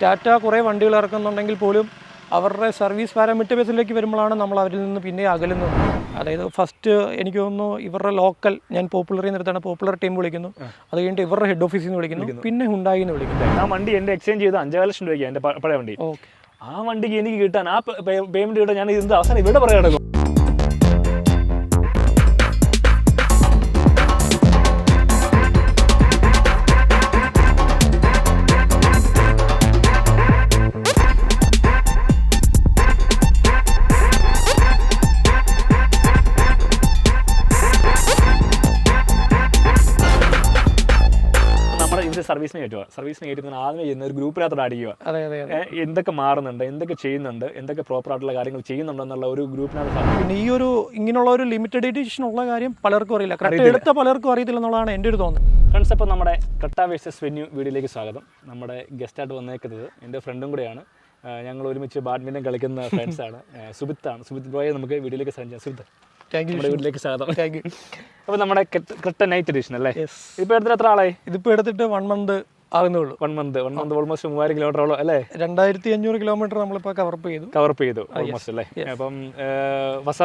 ടാറ്റ കുറേ വണ്ടികൾ ഇറക്കുന്നുണ്ടെങ്കിൽ പോലും അവരുടെ സർവീസ് പാരാമീറ്റേഴ്സിലേക്ക് വരുമ്പോഴാണ് നമ്മൾ അവരിൽ നിന്ന് പിന്നെ അകലുന്നത്. അതായത് ഫസ്റ്റ് എനിക്ക് തോന്നുന്നു ഇവരുടെ ലോക്കൽ, ഞാൻ പോപ്പുലറിൽ നിന്നെടുത്താണ് പോപ്പുലർ ടീം വിളിക്കുന്നു, അത് കഴിഞ്ഞിട്ട് ഇവരുടെ ഹെഡ് ഓഫീസിൽ നിന്ന് വിളിക്കുന്നു, പിന്നെ ഹുണ്ടായി എന്ന് വിളിക്കുന്നു. ആ വണ്ടി എൻ്റെ എക്സ്ചേഞ്ച് ചെയ്ത് 5 ലക്ഷം രൂപയ്ക്ക് എൻ്റെ പഴയ വണ്ടി. ഓക്കെ, ആ വണ്ടിക്ക് എനിക്ക് കിട്ടാൻ ആ പേയ്മെൻറ്റ് കിട്ടാൻ ഞാൻ ഇത് അവസാനം ഇവിടെ പറയാം. സർവീസിന് കയറ്റുന്ന ആദ്യമേ ചെയ്യുന്ന ഒരു ഗ്രൂപ്പിനകത്തോട് അടിക്കുക. എന്തൊക്കെ മാറുന്നുണ്ട്, എന്തൊക്കെ ചെയ്യുന്നുണ്ട്, എന്തൊക്കെ പ്രോപ്പർ ആയിട്ടുള്ള കാര്യങ്ങൾ ചെയ്യുന്നുണ്ടെന്നുള്ള ഒരു ഗ്രൂപ്പിനകത്ത്. പിന്നെ ഈ ഒരു ഇങ്ങനെയുള്ള ഒരു ലിമിറ്റഡ് എഡിഷൻ ഉള്ള കാര്യം പലർക്കും അറിയില്ല, എടുത്ത പലർക്കും അറിയത്തില്ല എന്നുള്ളതാണ് എൻ്റെ ഒരു തോന്നൽ. ഫ്രണ്ട്സ്, അപ്പോൾ നമ്മുടെ ക്രെട്ട വേഴ്സസ് വെന്യൂ വീഡിയോയിലേക്ക് സ്വാഗതം. നമ്മുടെ ഗസ്റ്റായിട്ട് വന്നേക്കുന്നത് എൻ്റെ ഫ്രണ്ടും കൂടെയാണ്. ഞങ്ങൾ ഒരുമിച്ച് ബാഡ്മിൻ്റൺ കളിക്കുന്ന ഫ്രണ്ട്സാണ്. സുബിത്താണ്. സുബിത്ത് ബ്രോയെ നമുക്ക് വീഡിയോയിലേക്ക് സ്വാഗതം ചെയ്യാം. സുബിത്ത്, നമ്മുടെ വീട്ടിലേക്ക് സ്വാഗതം. അപ്പോൾ നമ്മുടെ ക്രെട്ട നൈറ്റ് എഡിഷൻ അല്ലേ, ഇപ്പോൾ എടുത്തിട്ട് എത്ര ആളായി? ഇതിപ്പോൾ എടുത്തിട്ട് 1 മന്ത് ആകുന്നുള്ളൂ. 1 മന്ത് ഓൾമോസ്റ്റ് 3000 കിലോമീറ്ററോളം അല്ലേ? 2500 കിലോമീറ്റർ നമ്മളിപ്പോൾ കവറപ്പ് ചെയ്തു ഓൾമോസ്റ്റ് അല്ലേ? അപ്പം ഫസ്റ്റ്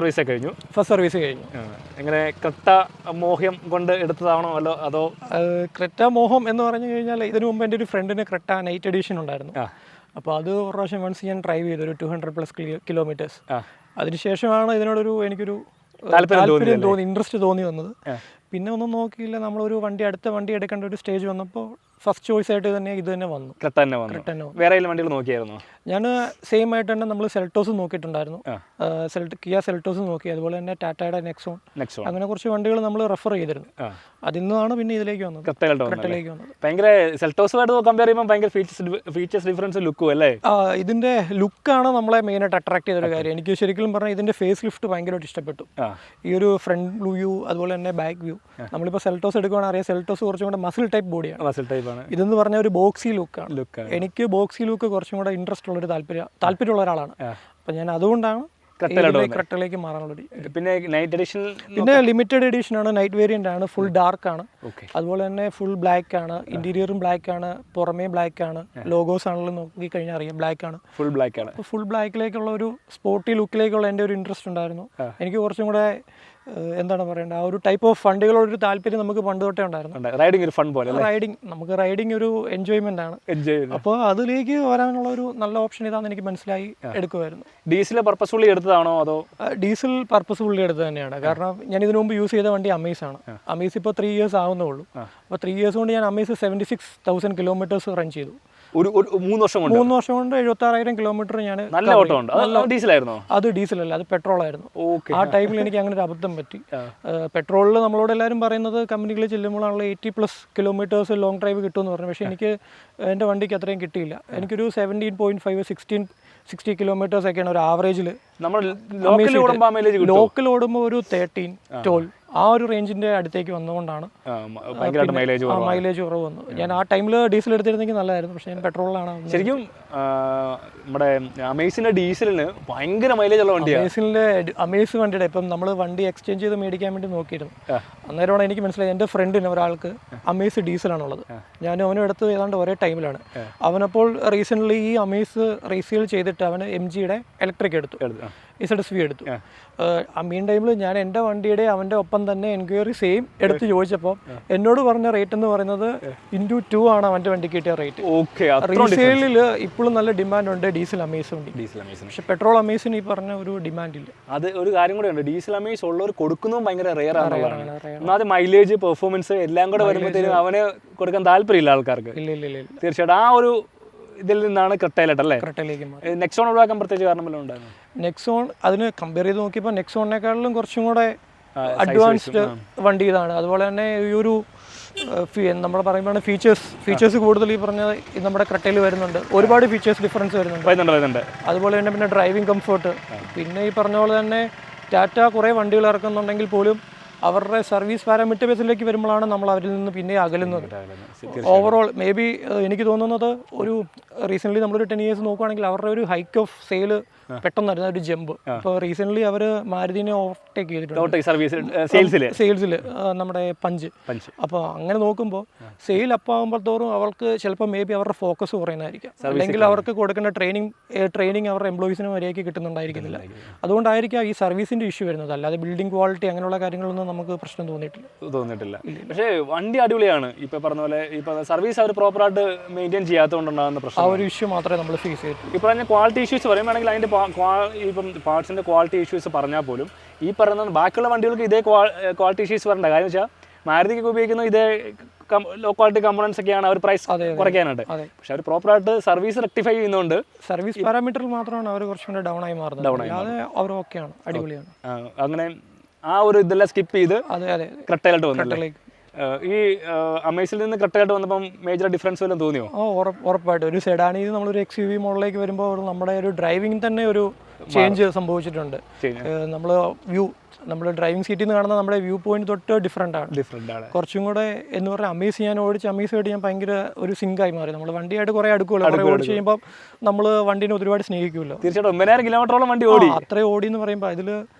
സർവീസ് കഴിഞ്ഞു. എങ്ങനെ ക്രെട്ട മോഹം കൊണ്ട് എടുത്തതാണോ അതോ? ക്രെട്ട മോഹം എന്ന് പറഞ്ഞു കഴിഞ്ഞാൽ ഇതിനു മുമ്പ് എൻ്റെ ഒരു ഫ്രണ്ടിന് ക്രെട്ട നൈറ്റ് എഡിഷൻ ഉണ്ടായിരുന്നു. അപ്പോൾ അത് ഒരു പ്രാവശ്യം വൺസ് ഞാൻ ഡ്രൈവ് ചെയ്തു, ഒരു 200+ കിലോമീറ്റേഴ്സ്. അതിനുശേഷമാണ് ഇതിനോടൊരു എനിക്കൊരു താല്പര്യം തോന്നി, ഇൻട്രസ്റ്റ് തോന്നി വന്നത്. പിന്നെ ഒന്നും നോക്കിയില്ല, നമ്മളൊരു അടുത്ത വണ്ടി എടുക്കേണ്ട ഒരു സ്റ്റേജ് വന്നപ്പോൾ ഫസ്റ്റ് ചോയ്സ് ആയിട്ട് തന്നെ ഇത് തന്നെ വന്നു. വേറെ വണ്ടികൾ നോക്കിയായിരുന്നു? ഞാൻ സെയിം ആയിട്ട് തന്നെ നമ്മൾ സെൽട്ടോസ് നോക്കിയിട്ടുണ്ടായിരുന്നു, കിയ സെൽട്ടോസ് നോക്കി, അതുപോലെ തന്നെ ടാറ്റയുടെ നെക്സോൺ, അങ്ങനെ കുറച്ച് വണ്ടികൾ നമ്മൾ റെഫർ ചെയ്തിരുന്നു. അതിൽ നിന്നാണ് പിന്നെ ഇതിലേക്ക് വന്നത്, ക്രെട്ടയിലേക്ക് വന്നത്. ഭയങ്കര സെൽട്ടോസുമായിട്ട് കമ്പയർ ചെയ്യുമ്പോൾ ഭയങ്കര ഫീച്ചേഴ്സ് ഡിഫറൻസ് ലുക്കും അല്ലേ? ഇതിന്റെ ലുക്കാണ് നമ്മളെ മെയിനായിട്ട് അട്രാക്ട് ചെയ്തൊരു കാര്യം. എനിക്ക് ശരിക്കും പറഞ്ഞാൽ ഇതിന്റെ ഫേസ് ലിഫ്റ്റ് ഭയങ്കരമായിട്ട് ഇഷ്ടപ്പെട്ടു. ഈ ഒരു ഫ്രണ്ട് വ്യൂ, അതുപോലെ തന്നെ ബാക്ക് വ്യൂ. നമ്മളിപ്പോൾ സെൽട്ടോസ് എടുക്കുകയാണെങ്കിൽ അറിയാം, സെൽട്ടോസ് കുറച്ചും കൂടെ മസിൽ ടൈപ്പ് ബോഡിയാണ്. ഇതെന്ന് പറഞ്ഞ ഒരു ബോക്സി ലുക്കാണ്. എനിക്ക് ബോക്സി ലുക്ക് കുറച്ചും കൂടെ ഇൻട്രസ്റ്റ് ഉള്ള ഒരു താല്പര്യമുള്ള ഒരാളാണ്. അപ്പം ഞാൻ അതുകൊണ്ടാണ് ക്രെട്ടയിലേക്ക് മാറാനുള്ളത്. പിന്നെ ലിമിറ്റഡ് എഡിഷൻ ആണ്, നൈറ്റ് വേരിയന്റ് ആണ്, ഫുൾ ഡാർക്ക് ആണ്, അതുപോലെ തന്നെ ഫുൾ ബ്ലാക്ക് ആണ്, ഇന്റീരിയറും ബ്ലാക്ക് ആണ്, പുറമേ ബ്ലാക്ക് ആണ്, ലോഗോസ് ആണെങ്കിലും നോക്കി കഴിഞ്ഞാൽ അറിയാം ബ്ലാക്ക് ആണ്, ഫുൾ ബ്ലാക്കിലേക്കുള്ള ഒരു സ്പോർട്ടി ലുക്കിലേക്കുള്ള എൻ്റെ ഒരു ഇൻട്രസ്റ്റ് ഉണ്ടായിരുന്നു. എനിക്ക് കുറച്ചും കൂടെ എന്താണ് പറയേണ്ടത്, ആ ഒരു ടൈപ്പ് ഓഫ് വണ്ടികളോടൊരു താല്പര്യം നമുക്ക് പണ്ട് തൊട്ടേ ഉണ്ടായിരുന്നു. നമുക്ക് റൈഡിങ് ഒരു എൻജോയ്മെന്റ് ആണ്. അപ്പോൾ അതിലേക്ക് വരാനുള്ള ഒരു നല്ല ഓപ്ഷൻ ഇതാണെന്ന് എനിക്ക് മനസ്സിലായി എടുക്കുമായിരുന്നു. ഡീസൽ പർപ്പസ്ഫുള്ളി എടുത്തതാണോ അതോ? ഡീസൽ പർപ്പസ്ഫുള്ളി എടുത്തത് തന്നെയാണ്. കാരണം ഞാൻ ഇതിനു മുമ്പ് യൂസ് ചെയ്ത വണ്ടി അമേസ് ആണ്. അമേസ് ഇപ്പോൾ 3 ഇയേഴ്സ് ആവുന്നേ ഉള്ളൂ. അപ്പോൾ 3 ഇയേഴ്സ് കൊണ്ട് ഞാൻ അമേസ് 76,000 കിലോമീറ്റേഴ്സ് റൺ ചെയ്തു. 3 വർഷം കൊണ്ട് 76,000 കിലോമീറ്റർ ഞാൻ. അത് ഡീസലല്ല, അത് പെട്രോൾ ആയിരുന്നു. ആ ടൈമിൽ എനിക്ക് അങ്ങനെ ഒരു അബദ്ധം പറ്റി. പെട്രോളിൽ നമ്മളോട് എല്ലാവരും പറയുന്നത് കമ്പനികളിൽ ചെല്ലുമ്പോഴാണല്ലോ 80+ കിലോമീറ്റേഴ്സ് ലോങ് ഡ്രൈവ് കിട്ടുമെന്ന് പറഞ്ഞു. പക്ഷേ എനിക്ക് എൻ്റെ വണ്ടിക്ക് അത്രയും കിട്ടിയില്ല. എനിക്കൊരു 17.5 60 കിലോമീറ്റേഴ്സ് ഒക്കെയാണ് ഒരു ആവറേജിൽ. ലോക്കൽ ഓടുമ്പോൾ ഒരു 13, 12 ആ ഒരു റേഞ്ചിന്റെ അടുത്തേക്ക് വന്നുകൊണ്ടാണ് മൈലേജ് കുറവ് വന്നു. ഞാൻ ആ ടൈമിൽ ഡീസൽ എടുത്തിരുന്നെങ്കിൽ നല്ലതായിരുന്നു, പക്ഷേ ഞാൻ പെട്രോളിലാണ്. ശരിക്കും നമ്മുടെ അമേസിന്റെ ഡീസലിന് ഭയങ്കര മൈലേജ് ഉള്ള വണ്ടിയാണ്. അമേസ് വണ്ടിയുടെ ഇപ്പം നമ്മൾ വണ്ടി എക്സ്ചേഞ്ച് ചെയ്ത് മേടിക്കാൻ വേണ്ടി നോക്കിയിരുന്നു. അന്നേരമാണ് എനിക്ക് മനസ്സിലായി, എൻ്റെ ഫ്രണ്ടിന് ഒരാൾക്ക് അമേസ് ഡീസലാണുള്ളത്. ഞാനും അവനും എടുത്ത് ഏതാണ്ട് ഒരേ ടൈമിലാണ്. അവനപ്പോൾ റീസെൻ്റ്ലി ഈ അമേസ് റീസെയിൽ ചെയ്തിട്ട് അവന് MGയുടെ ഇലക്ട്രിക് എടുത്തു, ZSV എടുത്തു. മീൻ ടൈമിൽ ഞാൻ എൻ്റെ വണ്ടിയുടെ അവൻ്റെ ഒപ്പം തന്നെ എൻക്വയറി സെയിം എടുത്ത് ചോദിച്ചപ്പോൾ എന്നോട് പറഞ്ഞ റേറ്റ് എന്ന് പറയുന്നത് *2 ആണ് അവൻ്റെ വണ്ടിക്ക് കിട്ടിയ റേറ്റ്. റീസെയിലിൽ ഇപ്പോഴും നല്ല ഡിമാൻഡ് ഉണ്ട് ഡീസൽ അമേസ് വണ്ടി. പക്ഷെ പെട്രോൾ അമേസിന് ഈ പറഞ്ഞ ഒരു ഡിമാൻഡ് ഇല്ല. അത് ഒരു കാര്യം കൂടെ ഉണ്ട്, ഡീസൽ അമേസ് ഉള്ളവർ കൊടുക്കുന്നതും ഭയങ്കര റെയർ ആണ്. ഒന്നാമത് മൈലേജ്, പെർഫോമൻസ് എല്ലാം കൂടെ വരുമ്പോഴത്തേനും അവന് കൊടുക്കാൻ താല്പര്യമില്ല ആൾക്കാർക്ക്. ഇല്ല, തീർച്ചയായിട്ടും ആ ഒരു ഇതിൽ നിന്നാണ് ക്രെട്ടയിലേക്ക് നെക്സോൺ ഒഴിവാക്കാൻ പ്രത്യേകിച്ച് കാരണം വല്ലതും ഉണ്ടായിരുന്നു? നെക്സോൺ അതിന് കമ്പയർ ചെയ്ത് നോക്കിയപ്പോൾ നെക്സോണിനെക്കാളും കുറച്ചും കൂടെ അഡ്വാൻസ്ഡ് വണ്ടി ഇതാണ്. അതുപോലെ തന്നെ ഈ ഒരു നമ്മൾ പറയുമ്പോൾ ഫീച്ചേഴ്സ് കൂടുതൽ ഈ പറഞ്ഞ നമ്മുടെ ക്രെട്ടയിൽ വരുന്നുണ്ട്. ഒരുപാട് ഫീച്ചേഴ്സ് ഡിഫറൻസ് വരുന്നുണ്ട്. അതുപോലെ തന്നെ പിന്നെ ഡ്രൈവിംഗ് കംഫർട്ട്, പിന്നെ ഈ പറഞ്ഞ പോലെ തന്നെ ടാറ്റ കുറേ വണ്ടികൾ ഇറക്കുന്നുണ്ടെങ്കിൽ പോലും അവരുടെ സർവീസ് പാരാമീറ്റർ ബേസിലേക്ക് വരുമ്പോഴാണ് നമ്മൾ അവരിൽ നിന്ന് പിന്നെ അകലുന്നത്. ഓവറോൾ മേ ബി എനിക്ക് തോന്നുന്നത് ഒരു റീസെൻ്റ്ലി നമ്മളൊരു 10 years നോക്കുകയാണെങ്കിൽ അവരുടെ ഒരു ഹൈക്ക് ഓഫ് സെയിൽ പെട്ടെന്നായിരുന്നു ഒരു ജമ്പ്. ഇപ്പോൾ റീസെൻ്റ്ലി അവർ മാരുതിനെ ഓവർടേക്ക് ചെയ്തിട്ടുണ്ട് സെയിൽസിൽ നമ്മുടെ പഞ്ച്. അപ്പോൾ അങ്ങനെ നോക്കുമ്പോൾ സെയിൽ അപ്പാകുമ്പോൾ തോറും അവർക്ക് ചിലപ്പോൾ മേ ബി അവരുടെ ഫോക്കസ് കുറയുന്നതായിരിക്കാം, അല്ലെങ്കിൽ അവർക്ക് കൊടുക്കേണ്ട ട്രെയിനിങ് അവരുടെ എംപ്ലോയീസിന് മര്യാദയ്ക്ക് കിട്ടുന്നുണ്ടായിരിക്കുന്നില്ല. അതുകൊണ്ടായിരിക്കാം ഈ സർവീസിൻ്റെ ഇഷ്യൂ വരുന്നത്. അല്ലാതെ ബിൽഡിംഗ് ക്വാളിറ്റി അങ്ങനെയുള്ള കാര്യങ്ങളൊന്നും നമുക്ക് പ്രശ്നം തോന്നിയിട്ടില്ല. പക്ഷേ വണ്ടി അടിപൊളിയാണ്. ഇപ്പോൾ പറഞ്ഞ പോലെ ഇപ്പോൾ സർവീസ് അവർ പ്രോപ്പറായിട്ട് മെയിൻറ്റെയിൻ ചെയ്യാത്തതുകൊണ്ടുണ്ടാകുന്ന പ്രശ്നം, ആ ഒരു ഇഷ്യൂ മാത്രമേ നമ്മൾ ഫേസ് ചെയ്തിട്ടുള്ളൂ. ഇപ്പോൾ പറഞ്ഞ ക്വാളിറ്റി ഇഷ്യൂസ് പറയുകയാണെങ്കിൽ അതിൻ്റെ ഇപ്പം പാർട്സിൻ്റെ ക്വാളിറ്റി ഇഷ്യൂസ് പറഞ്ഞാൽ പോലും ഈ പറയുന്ന ബാക്കിയുള്ള വണ്ടികൾക്ക് ഇതേ ക്വാളിറ്റി ഇഷ്യൂസ് വരേണ്ട. കാര്യം വെച്ചാൽ മാരുതിക്ക് ഉപയോഗിക്കുന്ന ഇതേ ലോ ക്വാളിറ്റി കമ്പോണൻസ് ഒക്കെയാണ് അവർ പ്രൈസ് കുറയ്ക്കാനായിട്ട്. പക്ഷെ അവർ പ്രോപ്പറായിട്ട് സർവീസ് റെക്ടിഫൈ ചെയ്യുന്നതുകൊണ്ട് സർവീസ് പാരാമീറ്ററിൽ മാത്രമാണ് അവർ കുറച്ചും കൂടെ ഡൗൺ ആയി മാറുന്നത്. അല്ലാതെ അവർ ഓക്കെയാണ്, അടിപൊളിയാണ്. അങ്ങനെ ആ ഒരു ഇതെല്ലാം സ്കിപ്പ് ചെയ്ത് ക്രെട്ടയിലോട്ട് വന്നു. ഈ അമേസിൽ നിന്ന് ക്രെട്ടയിലോട്ട് വന്നപ്പം മേജർ ഡിഫറൻസ് വല്ലതും തോന്നിയോ? ഉറപ്പായിട്ടും. ഒരു സെഡാനിൽ നിന്ന് നമ്മളൊരു XUV മോഡലിലേക്ക് വരുമ്പോൾ നമ്മുടെ ഒരു ഡ്രൈവിംഗ് തന്നെ ഒരു ചേഞ്ച് സംഭവിച്ചിട്ടുണ്ട്. നമ്മൾ ഡ്രൈവിംഗ് സീറ്റിൽ നിന്ന് കാണുന്ന നമ്മുടെ വ്യൂ പോയിന്റ് തൊട്ട് ഡിഫറെൻ്റ് ആണ്. കുറച്ചും കൂടെ എന്ന് പറഞ്ഞാൽ അമേസ് ഞാൻ ഓടിച്ച് അമേസുമായിട്ട് ഞാൻ ഭയങ്കര ഒരു സിങ്കായി മാറി. നമ്മൾ വണ്ടിയായിട്ട് കുറേ അടുക്കുമല്ലോ, ഓടിച്ച് കഴിയുമ്പോൾ നമ്മൾ വണ്ടീനെ ഒരുപാട് സ്നേഹിക്കുമല്ലോ. തീർച്ചയായിട്ടും 9,000 കിലോമീറ്ററോളം വണ്ടി ഓടി. അത്രയും ഓടി എന്ന് പറയുമ്പോൾ അതിൽ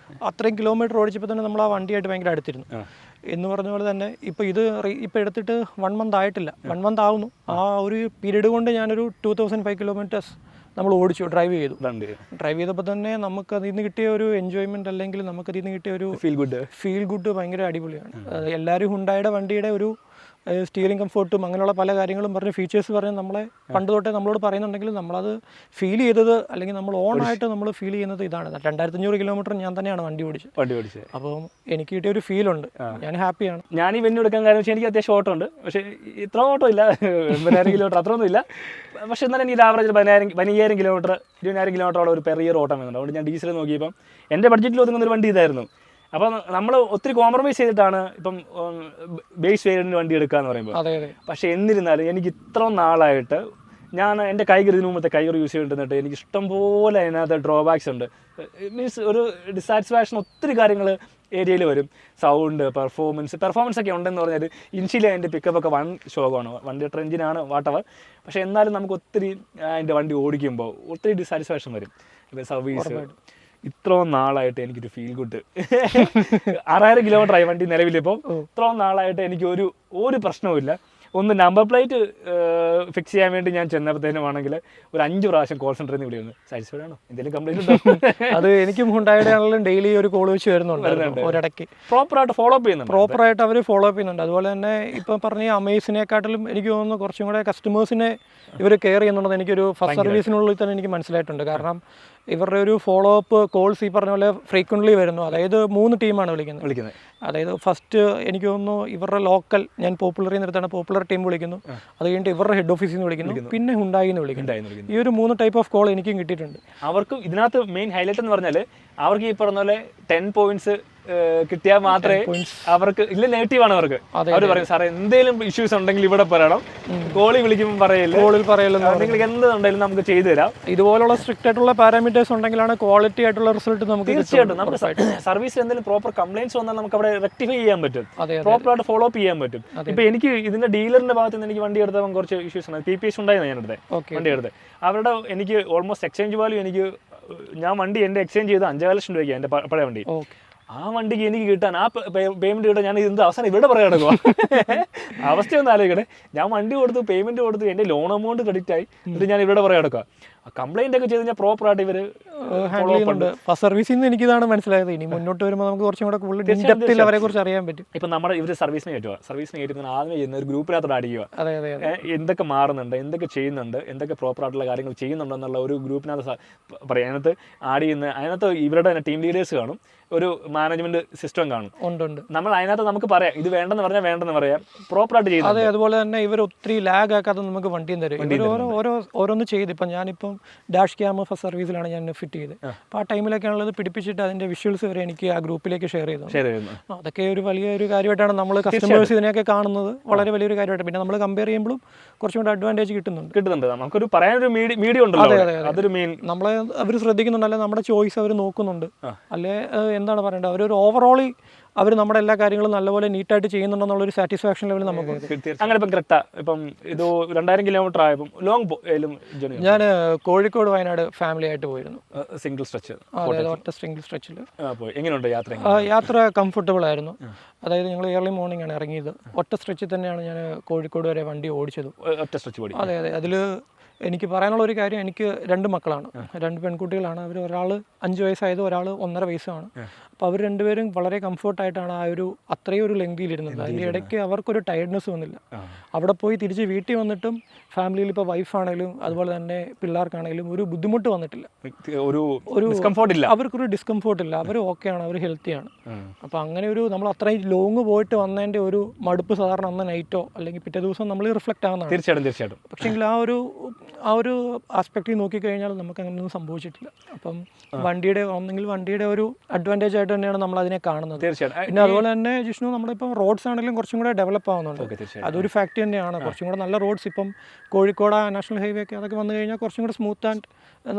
അത്രയും കിലോമീറ്റർ ഓടിച്ചപ്പോൾ തന്നെ നമ്മൾ ആ വണ്ടിയായിട്ട് ഭയങ്കര അടുത്തിരുന്നു. എന്ന് പറഞ്ഞ പോലെ തന്നെ ഇപ്പോൾ എടുത്തിട്ട് 1 month ആയിട്ടില്ല, 1 month ആവുന്നു. ആ ഒരു പീരീഡ് കൊണ്ട് ഞാനൊരു 2005 kilometers നമ്മൾ ഓടിച്ചു, ഡ്രൈവ് ചെയ്തപ്പോൾ തന്നെ നമുക്ക് അതിൽ നിന്ന് കിട്ടിയ ഒരു എൻജോയ്മെന്റ്, അല്ലെങ്കിൽ നമുക്ക് അതിൽ നിന്ന് കിട്ടിയ ഒരു ഫീൽ ഗുഡ് ഭയങ്കര അടിപൊളിയാണ്. എല്ലാവരും ഹുണ്ടായുടെ വണ്ടിയുടെ ഒരു സ്റ്റീറിംഗ് കംഫോർട്ടും അങ്ങനെയുള്ള പല കാര്യങ്ങളും പറഞ്ഞ് ഫീച്ചേഴ്സ് പറഞ്ഞ് നമ്മളെ പണ്ട് തൊട്ടേ നമ്മളോട് പറയുന്നുണ്ടെങ്കിലും നമ്മളത് ഫീൽ ചെയ്തത്, അല്ലെങ്കിൽ നമ്മൾ ഓണായിട്ട് നമ്മൾ ഫീൽ ചെയ്യുന്നത് ഇതാണ്. 2500 kilometer ഞാൻ തന്നെയാണ് വണ്ടി ഓടിച്ചത്. അപ്പോൾ എനിക്ക് കിട്ടിയ ഒരു ഫീലുണ്ട്, ഞാൻ ഹാപ്പിയാണ്. ഞാൻ ഈ വെന്യൂ എടുക്കാൻ കാരണം വെച്ചാൽ എനിക്ക് അത്യാവശ്യം ഓട്ടം ഉണ്ട്. പക്ഷേ ഇത്ര ഓട്ടം ഇല്ല, 10,000 കിലോമീറ്റർ അത്രയൊന്നും ഇല്ല. പക്ഷേ എന്നാലും എനിക്ക് ആവറേജ് 15,000 കിലോമീറ്റർ 20,000 കിലോമീറ്ററോളം ഒരു പെർ ഇയർ ഓട്ടം വരുന്നുണ്ട്. അതുകൊണ്ട് ഞാൻ ഡീസൽ നോക്കിയപ്പം എൻ്റെ ബഡ്ജറ്റിൽ ഒതുങ്ങുന്നൊരു വണ്ടി ഇതായിരുന്നു. അപ്പം നമ്മൾ ഒത്തിരി കോംപ്രമൈസ് ചെയ്തിട്ടാണ് ഇപ്പം ബേസ് വേരിയൻറ്റിന് വണ്ടി എടുക്കുക എന്ന് പറയുമ്പോൾ. പക്ഷേ എന്നിരുന്നാലും എനിക്ക് ഇത്ര നാളായിട്ട് ഞാൻ എൻ്റെ കൈകർ ഇതിനു മുമ്പത്തെ കൈകർ യൂസ് ചെയ്തിട്ട് എനിക്ക് ഇഷ്ടംപോലെ അതിനകത്ത് ഡ്രോബാക്സ് ഉണ്ട്. മീൻസ് ഒരു ഡിസാറ്റിസ്ഫാക്ഷൻ ഒത്തിരി കാര്യങ്ങൾ ഏരിയയിൽ വരും. സൗണ്ട്, പെർഫോമൻസ് ഒക്കെ ഉണ്ടെന്ന് പറഞ്ഞാൽ ഇനിഷ്യലി അതിൻ്റെ പിക്കപ്പ് ഒക്കെ വൺ ശോകമാണ്, വണ്ടിയുടെ എഞ്ചിനാണ് വാട്ടവർ. പക്ഷേ എന്നാലും നമുക്ക് ഒത്തിരി അതിൻ്റെ വണ്ടി ഓടിക്കുമ്പോൾ ഒത്തിരി ഡിസാറ്റിസ്ഫാക്ഷൻ വരും. ഇപ്പോൾ സർവീസ് ഇത്രയും നാളായിട്ട് എനിക്കൊരു ഫീൽ ഗുഡ് 6,000 കിലോമീറ്റർ ആയി വണ്ടി നിലവിലിപ്പോൾ. ഇത്രയും നാളായിട്ട് എനിക്ക് ഒരു പ്രശ്നവുമില്ല. ഒന്ന് നമ്പർ പ്ലേറ്റ് ഫിക്സ് ചെയ്യാൻ വേണ്ടി ഞാൻ ചെന്നപ്പോഴത്തേനും ആണെങ്കിൽ ഒരു 5 പ്രാവശ്യം കോൾ സെന്ററിൽ നിന്ന് വിളിക്കുന്നു, സാറ്റിസ്ഫൈഡ് ആണോ, എന്തെങ്കിലും കംപ്ലൈൻറ്റ് ഉണ്ടോ? അത് എനിക്കും ഹുണ്ടായുടെ ആണെങ്കിലും ഡെയിലി ഒരു കോൾ വെച്ച് വരുന്നുണ്ട് ഒരിടയ്ക്ക്. പ്രോപ്പറായിട്ട് ഫോളോ അപ്പ് ചെയ്യുന്നുണ്ട്. അതുപോലെ തന്നെ ഇപ്പം പറഞ്ഞ അമേസിനെക്കാട്ടിലും എനിക്ക് തോന്നുന്നു കുറച്ചും കൂടെ കസ്റ്റമേഴ്സിനെ ഇവർ കെയർ ചെയ്യുന്നുണ്ടെന്ന് എനിക്കൊരു ഫസ്റ്റ് സർവീസിനുള്ളിൽ തന്നെ എനിക്ക് മനസ്സിലായിട്ടുണ്ട്. കാരണം ഇവരുടെ ഒരു ഫോളോ അപ്പ് കോൾസ് ഈ പറഞ്ഞ പോലെ ഫ്രീക്വൻ്റ്ലി വരുന്നു. അതായത് 3 ടീമാണ് വിളിക്കുന്നത്. അതായത് ഫസ്റ്റ് എനിക്ക് തോന്നുന്നു ഇവരുടെ ലോക്കൽ, ഞാൻ പോപ്പുലറിൽ നിന്നെടുത്താണ്, പോപ്പുലർ ടീം വിളിക്കുന്നു. അത് കഴിഞ്ഞിട്ട് ഇവരുടെ ഹെഡ് ഓഫീസിൽ നിന്ന് വിളിക്കുന്നു, പിന്നെ ഹുണ്ടായി എന്ന് വിളിക്കുന്നു. ഈ ഒരു 3 ടൈപ്പ് ഓഫ് കോൾ എനിക്കും കിട്ടിയിട്ടുണ്ട്. അവർക്ക് ഇതിനകത്ത് മെയിൻ ഹൈലൈറ്റ് എന്ന് പറഞ്ഞാൽ അവർക്ക് ഈ പറഞ്ഞ പോലെ 10 points കിട്ടിയാൽ മാത്രമേ അവർക്ക് ഇല്ല, നെഗറ്റീവ് ആണ് അവർക്ക്. അവർ പറയും സാറേ എന്തെങ്കിലും ഇഷ്യൂസ് ഉണ്ടെങ്കിൽ ഇവിടെ പറയണം, കോളിൽ വിളിക്കുമ്പോൾ പറയല്ലോ, നിങ്ങൾക്ക് എന്തുണ്ടെങ്കിലും നമുക്ക് ചെയ്തു തരാം. ഇതുപോലുള്ള സ്ട്രിക്റ്റ് ആയിട്ടുള്ള പാരാമീറ്റേഴ്സ് ഉണ്ടെങ്കിലാണ് ക്വാളിറ്റി ആയിട്ടുള്ള റിസൾട്ട് നമുക്ക് തീർച്ചയായിട്ടും നമുക്ക് സർവീസിൽ എന്തെങ്കിലും പ്രോപ്പർ കംപ്ലൈൻറ്റ്സ് വന്നാൽ നമുക്ക് അവിടെ റെക്ടിഫൈ ചെയ്യാൻ പറ്റും, പ്രോപ്പറായിട്ട് ഫോളോ അപ്പ് ചെയ്യാൻ പറ്റും. ഇപ്പൊ എനിക്ക് ഇതിന്റെ ഡീലറിന്റെ ഭാഗത്ത് നിന്ന് എനിക്ക് വണ്ടി എടുത്തപ്പോൾ കുറച്ച് ഇഷ്യൂസ് ഉണ്ട്. PPS ഉണ്ടായിരുന്നു ഞാൻ എടുത്തത് വണ്ടി എടുത്ത്. അവരുടെ എനിക്ക് ഓൾമോസ്റ്റ് എക്സ്ചേഞ്ച് വാല്യൂ ഞാൻ വണ്ടി എൻ്റെ എക്സ്ചേഞ്ച് ചെയ്ത് 5,000 ലക്ഷം രൂപയ്ക്ക് എൻ്റെ പഴയ വണ്ടി. ആ വണ്ടിക്ക് എനിക്ക് കിട്ടാൻ ആ പേയ്മെന്റ് കിട്ടാൻ ഞാൻ ഇതിന്റെ അവസാനം ഇവിടെ പറയാൻ കിടക്കുക. അവസ്ഥയൊന്നും ആലോചിക്കട്ടെ, ഞാൻ വണ്ടി കൊടുത്തു, പേയ്മെന്റ് കൊടുത്തു, എൻ്റെ ലോൺ എമൗണ്ട് ക്രെഡിറ്റ് ആയി, എന്നിട്ട് ഞാൻ ഇവിടെ പറയാൻ കിടക്കുക. കംപ്ലൈന്റ് ഒക്കെ ചെയ്ത് കഴിഞ്ഞാൽ പ്രോപ്പറായിട്ട് ഇവർ ഹാൻഡിൽ ചെയ്യുന്നുണ്ട്. ഫസ്റ്റ് സർവീസിൽ നിന്ന് എനിക്കിതാണ് മനസ്സിലായത്. ഇനി മുന്നോട്ട് വരുമ്പോൾ നമുക്ക് കുറച്ചും കൂടെ കൂടുതൽ അവരെ കുറിച്ച് അറിയാൻ പറ്റും. ഇപ്പം നമ്മുടെ ഇവർ സർവീസിന് കയറ്റുക ആദ്യമേ ചെയ്യുന്ന ഒരു ഗ്രൂപ്പിനകത്തോട് അടിക്കുക, എന്തൊക്കെ മാറുന്നുണ്ട്, എന്തൊക്കെ ചെയ്യുന്നുണ്ട്, എന്തൊക്കെ പ്രോപ്പറായിട്ടുള്ള കാര്യങ്ങൾ ചെയ്യുന്നുണ്ടെന്നുള്ള ഒരു ഗ്രൂപ്പിനകത്ത് പറയാം. അതിനകത്ത് ഇവരുടെ തന്നെ ടീം ലീഡേഴ്സ് കാണും, ഒരു മാനേജ്മെന്റ് സിസ്റ്റം കാണും. നമ്മൾ അതിനകത്ത് നമുക്ക് പറയാം ഇത് വേണ്ടെന്ന് പറഞ്ഞാൽ വേണ്ടെന്ന് പറയാം, പ്രോപ്പറായിട്ട് ചെയ്യും. അതെ, അതുപോലെ തന്നെ ഇവർ ഒത്തിരി ലാഗ് ആക്കാതെ നമുക്ക് വണ്ടിയും തരും. ഓരോന്ന് ചെയ്ത് ഇപ്പം ഞാനിപ്പം ഡാഷ് ക്യാമ ഫസ്റ്റ് സർവീസിലാണ് ഞാൻ ഫിറ്റ് ചെയ്ത്. അപ്പോൾ ആ ടൈമിലൊക്കെയാണുള്ളത് പിടിപ്പിച്ചിട്ട് അതിന്റെ വിഷ്വൽസ് വരെ എനിക്ക് ആ ഗ്രൂപ്പിലേക്ക് ഷെയർ ചെയ്തു. അതൊക്കെ ഒരു വലിയൊരു കാര്യമായിട്ടാണ് നമ്മൾ കസ്റ്റമേഴ്സ് ഇതിനെയൊക്കെ കാണുന്നത്, വളരെ വലിയൊരു കാര്യമായിട്ട്. പിന്നെ നമ്മൾ കമ്പയർ ചെയ്യുമ്പോഴും കുറച്ചും കൂടെ അഡ്വാൻറ്റേജ് കിട്ടുന്നുണ്ട്. നമുക്കൊരു പറയാനൊരു മീഡിയ ഉണ്ടല്ലോ, അതൊരു മെയിൻ നമ്മളെ അവർ ശ്രദ്ധിക്കുന്നുണ്ട്, അല്ലെ നമ്മുടെ ചോയ്സ് അവർ നോക്കുന്നുണ്ട്, അല്ലെ എന്താണ് പറയേണ്ടത്, അവരൊരു ഓവറോളി അവർ നമ്മുടെ എല്ലാ കാര്യങ്ങളും നല്ലപോലെ നീറ്റായിട്ട് ചെയ്യുന്നുണ്ടെന്നുള്ളൊരു സാറ്റിസ്ഫാക്ഷൻ ലെവൽ നമുക്ക്. അങ്ങനെ ഇപ്പം ക്രെറ്റ ഇപ്പം ഇത് 2000 കിലോമീറ്റർ ആയപ്പം ലോങ് ഞാൻ കോഴിക്കോട് വയനാട് ഫാമിലി ആയിട്ട് പോയിരുന്നു. Single stretch. അതായത് ഒറ്റ സിംഗിൾ സ്ട്രെച്ചിൽ എങ്ങനെയുണ്ട് യാത്ര? യാത്ര കംഫർട്ടബിൾ ആയിരുന്നു. അതായത് ഞങ്ങൾ ഏർലി മോർണിംഗ് ആണ് ഇറങ്ങിയത്. ഒറ്റ സ്ട്രെച്ചിൽ തന്നെയാണ് ഞാൻ കോഴിക്കോട് വരെ വണ്ടി ഓടിച്ചത്. ഒറ്റ സ്ട്രെച്ച് ഓടി. അതെ അതെ. അതിൽ എനിക്ക് പറയാനുള്ള ഒരു കാര്യം, എനിക്ക് 2 മക്കളാണ്, 2 പെൺകുട്ടികളാണ്. അവർ ഒരാൾ 5 വയസ്സായത്, ഒരാൾ 1.5 വയസ്സാണ്. അപ്പോൾ അവർ രണ്ടുപേരും വളരെ കംഫർട്ടായിട്ടാണ് ആ ഒരു അത്രയും ഒരു ലെങ്തിയിലിരുന്നത്. അതിൻ്റെ ഇടയ്ക്ക് അവർക്കൊരു ടയർഡ്നെസ് വന്നില്ല. അവിടെ പോയി തിരിച്ച് വീട്ടിൽ വന്നിട്ടും ഫാമിലിയിൽ ഇപ്പോൾ വൈഫാണേലും അതുപോലെ തന്നെ പിള്ളേർക്കാണേലും ഒരു ബുദ്ധിമുട്ട് വന്നിട്ടില്ല, ഒരു ഡിസ്കംഫോർട്ട് ഇല്ല, അവർക്കൊരു ഡിസ്കംഫോർട്ട് ഇല്ല. അവർ ഓക്കെയാണ്, അവർ ഹെൽത്തിയാണ്. അപ്പോൾ അങ്ങനെ ഒരു നമ്മൾ അത്രയും ലോങ് പോയിട്ട് വന്നതിൻ്റെ ഒരു മടുപ്പ് സാധാരണ അന്ന് നൈറ്റോ അല്ലെങ്കിൽ പിറ്റേ ദിവസം നമ്മൾ റിഫ്ലക്റ്റ് ആവുന്നതാണ്. തീർച്ചയായിട്ടും. പക്ഷേങ്കിൽ ആ ഒരു ആസ്പെക്റ്റിൽ നോക്കിക്കഴിഞ്ഞാൽ നമുക്ക് അങ്ങനെയൊന്നും സംഭവിച്ചിട്ടില്ല. അപ്പം വണ്ടിയുടെ ഒരു അഡ്വാൻറ്റേജ് ആയിട്ട് തന്നെയാണ് നമ്മൾ അതിനെ കാണുന്നത്. തീർച്ചയായിട്ടും. പിന്നെ അതുപോലെ തന്നെ ജിഷ്ണു, നമ്മളിപ്പം റോഡ്സ് ആണെങ്കിലും കുറച്ചും കൂടെ ഡെവലപ്പ് ആവുന്നുണ്ട്. അതൊരു ഫാക്ട് തന്നെയാണ്. കുറച്ചും കൂടെ നല്ല റോഡ്സ് ഇപ്പം കോഴിക്കോട് നാഷണൽ ഹൈവേ ഒക്കെ അതൊക്കെ വന്നു കഴിഞ്ഞാൽ കുറച്ചും കൂടെ സ്മൂത്ത് ആൻഡ്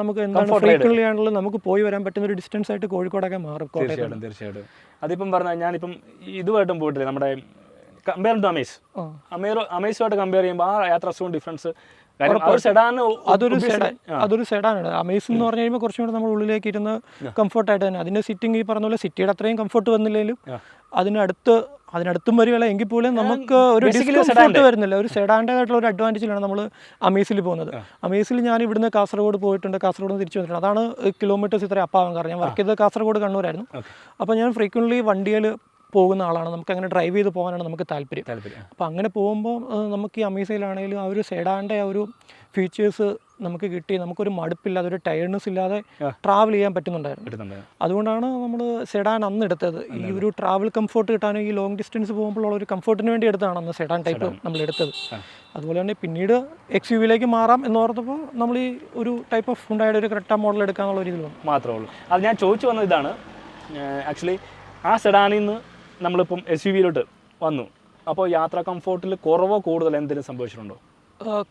നമുക്ക് എന്താണ് ഫ്രീക്വൻലി ആണല്ലോ നമുക്ക് പോയി വരാൻ പറ്റുന്ന ഒരു ഡിസ്റ്റൻസ് ആയിട്ട് കോഴിക്കോടൊക്കെ മാറും. തീർച്ചയായിട്ടും. അതിപ്പം പറഞ്ഞാൽ ഞാനിപ്പം ഇതുമായിട്ടും പോയിട്ടില്ല, നമ്മുടെ കമ്പയർ ടു അമേസുമായിട്ട് കമ്പയർ ചെയ്യുമ്പോൾ ആ യാത്ര അസുഖം ഡിഫറൻസ്. അതൊരു സെഡാനാണ്. അമേസ് എന്ന് പറഞ്ഞു കഴിയുമ്പോൾ കുറച്ചും കൂടെ നമ്മൾ ഉള്ളിലേക്ക് ഇരുന്ന് കംഫർട്ടായിട്ട് തന്നെ, അതിൻ്റെ സിറ്റിംഗ് ഈ പറഞ്ഞ പോലെ സിറ്റിയുടെ അത്രയും കംഫർട്ട് വന്നില്ലെങ്കിലും അതിനടുത്തും വരികയല്ല എങ്കിൽ പോലും നമുക്ക് ഒരു ഡിസ്കംഫർട്ട് വരുന്നില്ല. ഒരു സെഡാൻ്റെതായിട്ടുള്ള ഒരു അഡ്വാൻറ്റേജിലാണ് നമ്മൾ അമേസിൽ പോകുന്നത്. അമേസിൽ ഞാൻ ഇവിടുന്ന് കാസർഗോഡ് പോയിട്ടുണ്ട്, കാസർഗോഡ് തിരിച്ചു വന്നിട്ടുണ്ട്. അതാണ് കിലോമീറ്റേഴ്സ് ഇത്ര അപ്പാവാൻ കാരണം. ഞാൻ വർക്ക് ചെയ്തത് കാസർഗോഡ് കണ്ണൂരായിരുന്നു. അപ്പോൾ ഞാൻ ഫ്രീക്വൻലി വണ്ടിയിൽ പോകുന്ന ആളാണ്. നമുക്ക് അങ്ങനെ ഡ്രൈവ് ചെയ്ത് പോകാനാണ് നമുക്ക് താല്പര്യം. അപ്പോൾ അങ്ങനെ പോകുമ്പോൾ നമുക്ക് ഈ അമേസയിലാണെങ്കിലും ആ ഒരു സെഡാൻ്റെ ആ ഒരു ഫീച്ചേഴ്സ് നമുക്ക് കിട്ടി. നമുക്കൊരു മടുപ്പില്ലാതെ ഒരു ടയർഡ്നെസ് ഇല്ലാതെ ട്രാവൽ ചെയ്യാൻ പറ്റുന്നുണ്ടായിരുന്നു. അതുകൊണ്ടാണ് നമ്മൾ സെഡാൻ അന്ന് എടുത്തത്. ഈ ഒരു ട്രാവൽ കംഫർട്ട് കിട്ടാനും ഈ ലോങ് ഡിസ്റ്റൻസ് പോകുമ്പോഴുള്ള ഒരു കംഫർട്ടിന് വേണ്ടി എടുത്തതാണ് അന്ന് സെഡാൻ ടൈപ്പ് നമ്മൾ എടുത്തത്. അതുപോലെ തന്നെ പിന്നീട് XUV-യിലേക്ക് മാറാം എന്നോർത്തപ്പോൾ നമ്മൾ ഈ ഒരു ടൈപ്പ് ഓഫ് ഹുണ്ടായുടെ ഒരു ക്രെറ്റ മോഡൽ എടുക്കാന്നുള്ള രീതിയിൽ വന്നു മാത്രമേ ഉള്ളൂ. അത് ഞാൻ ചോദിച്ചു വന്നത് ഇതാണ്, ആക്ച്വലി ആ സെഡാനിൽ നിന്ന് നമ്മളിപ്പം SUV-യിലോട്ട് വന്നു. അപ്പോൾ യാത്രാ കംഫോർട്ടിൽ കുറവോ കൂടുതൽ എന്തെങ്കിലും സംഭവിച്ചിട്ടുണ്ടോ?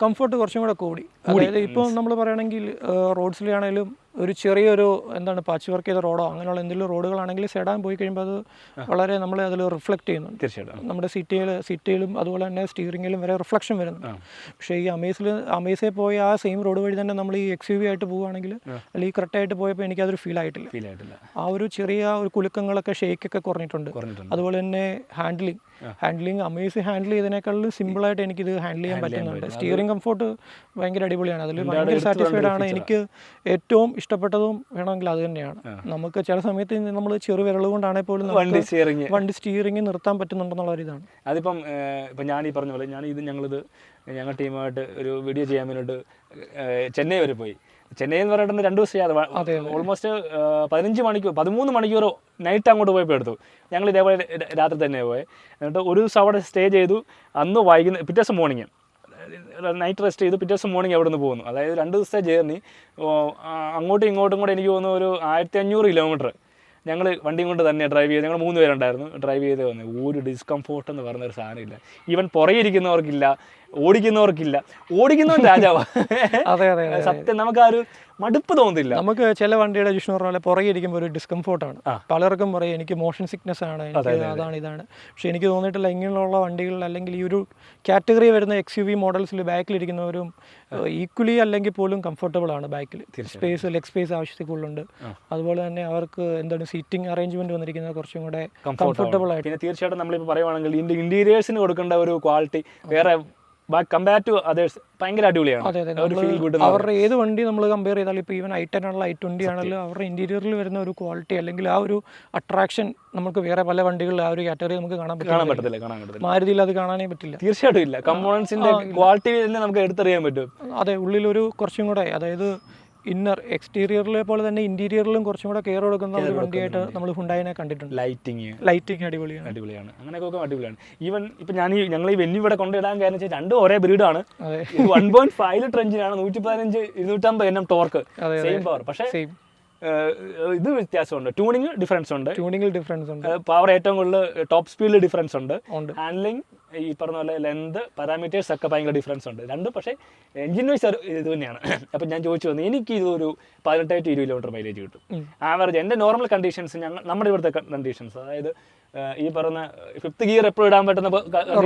കംഫർട്ട് കുറച്ചും കൂടെ കൂടി. അതായത് ഇപ്പോൾ നമ്മൾ പറയുകയാണെങ്കിൽ റോഡ്സിലാണെങ്കിലും ഒരു ചെറിയൊരു പാച്ച് വർക്ക് ചെയ്ത റോഡോ അങ്ങനെയുള്ള എന്തെങ്കിലും റോഡുകളാണെങ്കിൽ സെഡാൻ പോയി കഴിയുമ്പോൾ അത് വളരെ നമ്മളെ അതിൽ റിഫ്ലക്റ്റ് ചെയ്യുന്നുണ്ട്. തീർച്ചയായിട്ടും നമ്മുടെ സിറ്റിയിലും അതുപോലെ തന്നെ സ്റ്റിയറിംഗിലും വരെ റിഫ്ലക്ഷൻ വരുന്നുണ്ട്. പക്ഷേ ഈ അമേസിൽ പോയ ആ സെയിം റോഡ് വഴി തന്നെ നമ്മൾ ഈ XUV ആയിട്ട് പോവുകയാണെങ്കിൽ അല്ലെങ്കിൽ ഈ കറക്റ്റായിട്ട് പോയപ്പോൾ എനിക്കതൊരു ഫീൽ ആയിട്ടില്ല. ആ ഒരു ചെറിയ ഒരു കുലുക്കങ്ങളൊക്കെ ഷേക്കൊക്കെ കുറഞ്ഞിട്ടുണ്ട്. അതുപോലെ തന്നെ ഹാൻഡ്ലിങ് അമേസ് ഹാൻഡിൽ ചെയ്തതിനേക്കാളും സിമ്പിളായിട്ട് എനിക്കിത് ഹാൻഡിൽ ചെയ്യാൻ പറ്റുന്നുണ്ട്. സ്റ്റിയറിംഗ് കംഫോർട്ട് ഭയങ്കര അടിപൊളിയാണ്. അതിൽ ഭയങ്കര സാറ്റിസ്ഫൈഡ് ആണ്. എനിക്ക് ഏറ്റവും ഇഷ്ടപ്പെട്ടതും വേണമെങ്കിൽ അത് തന്നെയാണ്. നമുക്ക് ചില സമയത്ത് നമ്മൾ ചെറുവിരൽ കൊണ്ടാണെങ്കിൽ പോലും വണ്ടി സ്റ്റിയറിംഗ് നിർത്താൻ പറ്റുന്നുണ്ടെന്നുള്ള ഒരു ഇതാണ്. അതിപ്പം ഞാൻ ഈ പറഞ്ഞ പോലെ ഞങ്ങൾ ടീമായിട്ട് ഒരു വീഡിയോ ചെയ്യാൻ വേണ്ടിയിട്ട് ചെന്നൈ വരെ പോയി. ചെന്നൈ എന്ന് പറഞ്ഞിട്ട് 2 ദിവസം യാത്ര, ഓൾമോസ്റ്റ് 13 മണിക്കൂർ നൈറ്റ് അങ്ങോട്ട് പോയപ്പോൾ എടുത്തു. ഞങ്ങൾ ഇതേപോലെ രാത്രി തന്നെ പോയത്. എന്നിട്ട് ഒരു ദിവസം അവിടെ സ്റ്റേ ചെയ്തു. അന്ന് പിറ്റേ ദിവസം മോർണിംഗ് നൈറ്റ് റെസ്റ്റ് ചെയ്തു. പിറ്റേ ദിവസം മോർണിംഗ് അവിടെ നിന്ന് പോകുന്നു. അതായത് 2 ദിവസത്തെ ജേർണി. അങ്ങോട്ടും ഇങ്ങോട്ടും കൂടെ എനിക്ക് തോന്നുന്നു ഒരു 1500 കിലോമീറ്റർ ഞങ്ങൾ വണ്ടിയും കൊണ്ട് തന്നെ ഡ്രൈവ് ചെയ്ത്. ഞങ്ങൾ 3 പേരുണ്ടായിരുന്നു. ഡ്രൈവ് ചെയ്ത് വന്നു. ഒരു ഡിസ്കംഫോർട്ട് എന്ന് പറയുന്നൊരു സാധനമില്ല. ഈവൻ പുറകിരിക്കുന്നവർക്കില്ല, ഓടിക്കുന്നവൻ രാജാവാ. സത്യം, നമുക്ക് ആ ഒരു മടുപ്പ് തോന്നുന്നില്ല. നമുക്ക് ചില വണ്ടിയുടെ ജിഷ്ണു പറഞ്ഞ പോലെ പുറകെ ഇരിക്കുമ്പോൾ ഒരു ഡിസ്കംഫോർട്ടാണ്. പലർക്കും പറയും എനിക്ക് മോഷൻ സിക്നസ് ആണ്, എനിക്ക് ഇതാണ്. പക്ഷെ എനിക്ക് തോന്നിയിട്ടില്ല ഇങ്ങനെയുള്ള വണ്ടികളിൽ അല്ലെങ്കിൽ ഈ ഒരു കാറ്റഗറി വരുന്ന XUV മോഡൽസിൽ ബാക്കിലിരിക്കുന്നവരും ഈക്വലി അല്ലെങ്കിൽ പോലും കംഫർട്ടബിൾ ആണ്. ബാക്കിൽ ലെഗ് സ്പേസ് ആവശ്യത്തിൽ കൂടുതലുണ്ട്. അതുപോലെ തന്നെ അവർക്ക് സീറ്റിംഗ് അറേഞ്ച്മെന്റ് വന്നിരിക്കുന്നത് കുറച്ചും കൂടെ കംഫർട്ടബിൾ ആയിട്ട്. പിന്നെ തീർച്ചയായിട്ടും നമ്മളിപ്പോൾ പറയുവാണെങ്കിൽ ഇന്റീരിയേഴ്സിന് കൊടുക്കേണ്ട ഒരു ക്വാളിറ്റി വേറെ കമ്പയർ ടു അതേഴ്സ് ഭയങ്കര അടിപൊളിയാണ്. അവരുടെ ഏത് വണ്ടി നമ്മൾ കമ്പയർ ചെയ്താൽ ഇപ്പോൾ ഈവൻ i10 ആണല്ലോ i20 ആണല്ലോ അവരുടെ ഇന്റീരിയറിൽ വരുന്ന ഒരു ക്വാളിറ്റി അല്ലെങ്കിൽ ആ ഒരു അട്രാക്ഷൻ നമുക്ക് വേറെ പല വണ്ടികളിൽ ആ ഒരു കാറ്റഗറി നമുക്ക് കാണാൻ പറ്റില്ല. മാരുതിയിൽ അത് കാണാനേ പറ്റില്ല. തീർച്ചയായിട്ടും ഇല്ല. കമ്പോണൻസിന്റെ ക്വാളിറ്റി തന്നെ നമുക്ക് എടുത്തറിയാൻ പറ്റും. അതെ, ഉള്ളിലൊരു കുറച്ചും കൂടെ, അതായത് എക്സ്റ്റീരിയറിലെ പോലെ തന്നെ ഇന്റീരിയറിലും കുറച്ചും കൂടെ കെയർ കൊടുക്കുന്ന ഒരു വണ്ടിയായിട്ട് നമ്മൾ ഹുണ്ടായിനെ കണ്ടിട്ടുണ്ട്. ലൈറ്റിംഗ് അടിപൊളിയാണ്. അങ്ങനെയൊക്കെ അടിപൊളിയാണ്. ഈവൻ ഇപ്പൊ ഞങ്ങൾ ഈ വെന്യൂ ഇവിടെ കൊണ്ടിടാൻ കാരണം വെച്ചാൽ 2 ഒരേ ബ്രീഡാണ്. 1.5 ലിറ്റർ എഞ്ചിനാണ്, 115-250 NM ടോർക്ക്, സെയിം പവർ. പക്ഷേ ഇത് വ്യത്യാസമുണ്ട്. ട്യൂണിംഗ് ഡിഫറൻസ് ഉണ്ട്. പവർ ഏറ്റവും കൂടുതൽ ടോപ്പ് സ്പീഡിൽ ഡിഫറൻസ് ഉണ്ട്. ഹാൻഡ്ലിംഗ് ഈ പറഞ്ഞ പോലെ ലെന്ത് പാരാമീറ്റേഴ്സ് ഒക്കെ ഭയങ്കര ഡിഫറൻസ് ഉണ്ട്. 2 പക്ഷേ എഞ്ചിൻ വൈസ് ഇത് തന്നെയാണ്. അപ്പം ഞാൻ ചോദിച്ചു വന്നു, എനിക്ക് ഇതൊരു 18-20 കിലോമീറ്റർ മൈലേജ് കിട്ടും ആവറേജ്. എൻ്റെ നോർമൽ കണ്ടീഷൻസ്, നമ്മുടെ ഇവിടുത്തെ കണ്ടീഷൻസ്, അതായത് ഈ പറയുന്ന 5th ഗിയർ എപ്പോഴും ഇടാൻ പറ്റുന്ന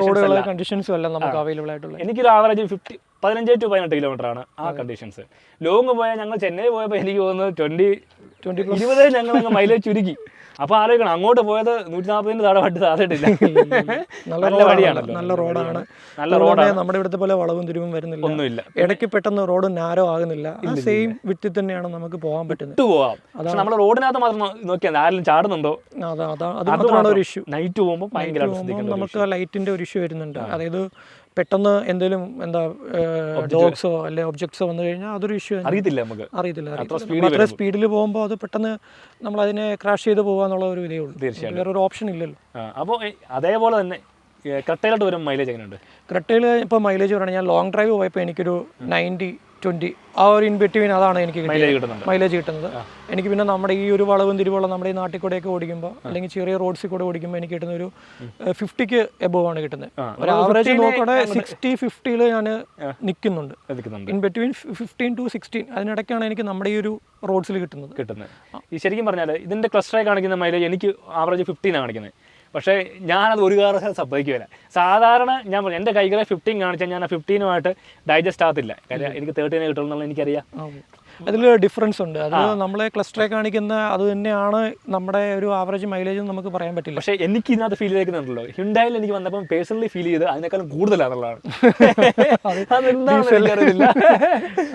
റോഡുകളെ കണ്ടീഷൻസും എല്ലാം നമുക്ക് അവൈലബിൾ ആയിട്ടുള്ള. എനിക്കൊരു ആവറേജ് 15 to 18 കിലോമീറ്റർ ആണ് ആ കണ്ടീഷൻസ്. ലോങ് പോയാൽ ഞങ്ങൾ ചെന്നൈ പോയപ്പോൾ എനിക്ക് തോന്നുന്നത് 20 ഞങ്ങൾ മൈലേജ് ചുരുക്കി. അപ്പൊ ആലോചിക്കണം, അങ്ങോട്ട് പോയത് 140 താഴെ വണ്ടി സാധ്യതയില്ല. നല്ല വഴിയാണല്ലോ, നല്ല റോഡാണ്, നല്ല റോഡാണ്. നമ്മുടെ ഇവിടുത്തെ പോലെ വളവും തിരിവും വരുന്നില്ല, ഒന്നുമില്ല. ഇടയ്ക്ക് പെട്ടെന്ന് റോഡ് നാരോ ആകുന്നില്ല, സെയിം വിട്ടിൽ തന്നെയാണ് നമുക്ക് പോകാൻ പറ്റുന്നത്. പോവാം. പക്ഷെ നമ്മുടെ റോഡിനകത്ത് മാത്രം നോക്കിയാൽ ആരെങ്കിലും ചാടുന്നുണ്ടോ, അത് മാത്രമാണ് ഒരു ഇഷ്യൂ. നൈറ്റ് പോകുമ്പോൾ ഭയങ്കര നമുക്ക് ലൈറ്റിന്റെ ഒരു ഇഷ്യൂ വരുന്നുണ്ട്. അതായത് പെട്ടെന്ന് എന്തെങ്കിലും ഡോഗ്സോ അല്ലെ ഒബ്ജക്ട്സോ വന്നു കഴിഞ്ഞാൽ അതൊരു ഇഷ്യൂ അറിയത്തില്ല. അത്ര സ്പീഡിൽ പോകുമ്പോൾ അത് പെട്ടെന്ന് നമ്മൾ അതിനെ ക്രാഷ് ചെയ്ത് പോകാന്നുള്ള ഒരു ഇതേ ഉള്ളൂ. തീർച്ചയായും വേറൊരു ഓപ്ഷൻ ഇല്ലല്ലോ. അപ്പോൾ അതേപോലെ തന്നെ ക്രെട്ടയിലോട്ട് വരും മൈലേജ് എങ്ങനെയുണ്ട്? ക്രെട്ടയിൽ ഇപ്പോൾ മൈലേജ് പറയുന്നത് ഞാൻ ലോങ് ഡ്രൈവ് പോയപ്പോൾ എനിക്കൊരു 90-20 ആ ഒരു ഇൻ ബിറ്റ്വീൻ അതാണ് എനിക്ക് മൈലേജ് കിട്ടുന്നത്. എനിക്ക് പിന്നെ നമ്മുടെ ഈ ഒരു വളവും തിരിവുള്ള നമ്മുടെ ഈ നാട്ടിൽ കൂടെയൊക്കെ ഓടിക്കുമ്പോൾ അല്ലെങ്കിൽ ചെറിയ റോഡ്സിൽ കൂടെ ഓടിക്കുമ്പോൾ എനിക്ക് കിട്ടുന്ന ഒരു 50ക്ക് എബോവ് ആണ് കിട്ടുന്നത്. ഒരു ആവറേജ് നോക്കണേ 60-50 ഞാൻ നിൽക്കുന്നുണ്ട്. ഇൻ ബിറ്റ്വീൻ 15 to 16 അതിനിടയ്ക്കാണ് എനിക്ക് നമ്മുടെ ഈ ഒരു റോഡ്സിൽ കിട്ടുന്നത്. ഈ ശരിക്കും പറഞ്ഞാൽ ഇതിന്റെ ക്ലസ്റ്ററായി കാണിക്കുന്ന മൈലേജ് എനിക്ക് ആവറേജ് 15 കാണിക്കുന്നത്. പക്ഷേ ഞാനത് ഒരു കാരണവശാലും സമ്മതിക്കുകയില്ല. സാധാരണ ഞാൻ പറഞ്ഞു എൻ്റെ കൈകളെ 15 കാണിച്ചാൽ ഞാൻ ആ 15 ഡൈജസ്റ്റ് ആകത്തില്ല. കാര്യം എനിക്ക് 13 കിട്ടുള്ളൂ എന്നുള്ളത് എനിക്കറിയാം. അതിൽ ഡിഫറൻസ് ഉണ്ട്. അത് നമ്മളെ ക്ലസ്റ്ററെ കാണിക്കുന്ന അത് തന്നെയാണ് നമ്മുടെ ഒരു ആവറേജ് മൈലേജ് നമുക്ക് പറയാൻ പറ്റില്ല. പക്ഷേ എനിക്ക് ഇതിനകത്ത് ഫീൽ ചെയ്തിട്ടുണ്ടല്ലോ, ഹ്യുണ്ടായിൽ എനിക്ക് വന്നപ്പോൾ പേഴ്സണലി ഫീൽ ചെയ്ത് അതിനേക്കാളും കൂടുതലാണെന്നുള്ളതാണ്.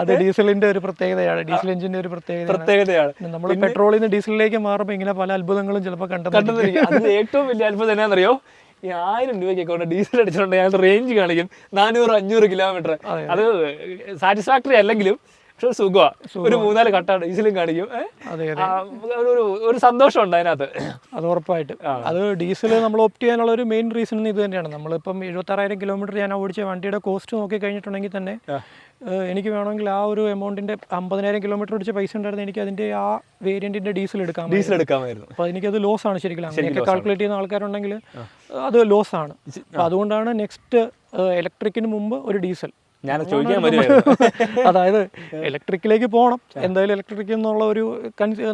അത് ഡീസലിന്റെ ഒരു പ്രത്യേകതയാണ്, ഡീസൽ എഞ്ചിന്റെ ഒരു പ്രത്യേകതയാണ്. നമ്മൾ പെട്രോളിൽ നിന്ന് ഡീസലിലേക്ക് മാറുമ്പോൾ ഇങ്ങനെ പല അത്ഭുതങ്ങളും ചിലപ്പോൾ കണ്ടെത്തുന്നത്. അത് ഏറ്റവും വലിയ അത്ഭുതം എന്നാണെന്നറിയോ, ഈ 1000 രൂപയ്ക്കൊക്കെ ഡീസൽ അടിച്ചിട്ടുണ്ടെങ്കിൽ അതിന്റെ റേഞ്ച് കാണിക്കും 400-500 കിലോമീറ്റർ. അത് സാറ്റിസ്ഫാക്ടറി അല്ലെങ്കിലും പക്ഷെ സുഖമാണ്. ഒരു 3-4 കട്ട ഡീസലും കാണിക്കും. ഒരു സന്തോഷം ഉണ്ട് അതിനകത്ത്. അത് ഉറപ്പായിട്ട്. അത് ഡീസൽ നമ്മൾ ഓപ്റ്റ് ചെയ്യാനുള്ള ഒരു മെയിൻ റീസൺ ഇത് തന്നെയാണ്. നമ്മളിപ്പം 76,000 കിലോമീറ്റർ ഞാൻ ഓടിച്ച വണ്ടിയുടെ കോസ്റ്റ് നോക്കി കഴിഞ്ഞിട്ടുണ്ടെങ്കിൽ തന്നെ എനിക്ക് വേണമെങ്കിൽ ആ ഒരു എമൗണ്ടിന്റെ 50,000 കിലോമീറ്റർ ഓടിച്ച പൈസ ഉണ്ടായിരുന്നു എനിക്ക് അതിന്റെ ആ വേരിയന്റിന്റെ ഡീസൽ എടുക്കാമായിരുന്നു. അപ്പോൾ എനിക്കത് ലോസ് ആണ് ശരിക്കും. അങ്ങനെയൊക്കെ കാൽക്കുലേറ്റ് ചെയ്യുന്ന ആൾക്കാരുണ്ടെങ്കിൽ അത് ലോസ് ആണ്. അപ്പോൾ അതുകൊണ്ടാണ് നെക്സ്റ്റ് ഇലക്ട്രിക്കിന് മുമ്പ് ഒരു ഡീസൽ. അതായത് ഇലക്ട്രിക്കിലേക്ക് പോകണം എന്തായാലും. ഇലക്ട്രിക് എന്നുള്ള ഒരു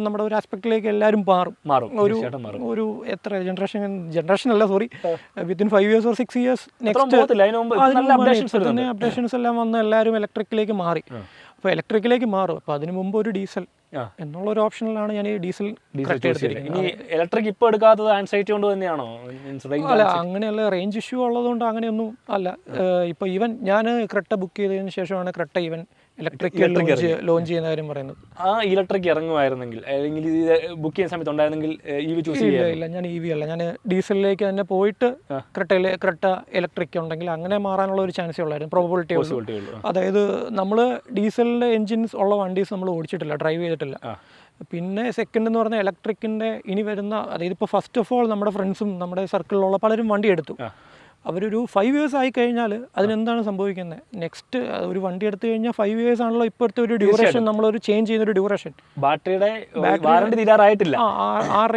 നമ്മുടെ ഒരു ആസ്പെക്റ്റിലേക്ക് എല്ലാവരും ഒരു എത്ര ജനറേഷൻ അല്ല sorry within 5 years or 6 years next updations എല്ലാം വന്ന് എല്ലാവരും ഇലക്ട്രിക്കിലേക്ക് മാറി. അപ്പോൾ ഇലക്ട്രിക്കിലേക്ക് മാറും. അപ്പോൾ അതിനു മുമ്പ് ഒരു ഡീസൽ എന്നുള്ള ഒരു ഓപ്ഷനിലാണ് ഞാൻ ഈ ഡീസൽ ഇലക്ട്രിക് ഇപ്പോൾ എടുക്കാത്തത് ആൻസൈറ്റി കൊണ്ട് തന്നെയാണോ? അല്ല, അങ്ങനെയല്ല. റേഞ്ച് ഇഷ്യൂ ഉള്ളതുകൊണ്ട് അങ്ങനെയൊന്നും അല്ല. ഇപ്പൊ ഈവൻ ഞാൻ ക്രെട്ട ബുക്ക് ചെയ്തതിന് ശേഷമാണ് ക്രെട്ട ഈവൻ ഇലക്ട്രിക് ലോഞ്ച് ചെയ്യുന്ന കാര്യം പറയുന്നത്. ആ ഇലക്ട്രിക് ഇറങ്ങുമായിരുന്നെങ്കിൽ അല്ലെങ്കിൽ ബുക്ക് ചെയ്യുന്ന സമയത്ത് ഉണ്ടായിരുന്നെങ്കിൽ EV ചൂസ് ഇല്ല, ഞാൻ EV അല്ല, ഞാൻ ഡീസലിലേക്ക് തന്നെ പോയിട്ട് ക്രെട്ട ഇലക്ട്രിക് ഉണ്ടെങ്കിൽ അങ്ങനെ മാറാനുള്ള ഒരു ചാൻസേ ഉള്ളായിരുന്നു, പ്രോബിലിറ്റി. അതായത് നമ്മൾ ഡീസലിന്റെ എഞ്ചിൻസ് ഉള്ള വണ്ടീസ് നമ്മൾ ഓടിച്ചിട്ടില്ല, ഡ്രൈവ് ചെയ്തിട്ടില്ല. പിന്നെ സെക്കൻഡ് എന്ന് പറഞ്ഞാൽ ഇലക്ട്രിക്കിന്റെ ഇനി വരുന്ന, അതായത് ഇപ്പോൾ ഫസ്റ്റ് ഓഫ് ഓൾ നമ്മുടെ ഫ്രണ്ട്സും നമ്മുടെ സർക്കിളിലുള്ള പലരും വണ്ടി എടുത്തു. അവരൊരു 5 years ആയി കഴിഞ്ഞാൽ അതിനെന്താണ് സംഭവിക്കുന്നത്? നെക്സ്റ്റ് ഒരു വണ്ടി എടുത്തു കഴിഞ്ഞാൽ 5 years ആണല്ലോ ഇപ്പോഴത്തെ ഒരു ഡ്യൂറേഷൻ, നമ്മളൊരു ചേഞ്ച് ചെയ്യുന്നൊരു ഡ്യൂറേഷൻ. ബാറ്ററിയുടെ വാറണ്ടി തീരാറായിട്ടില്ല.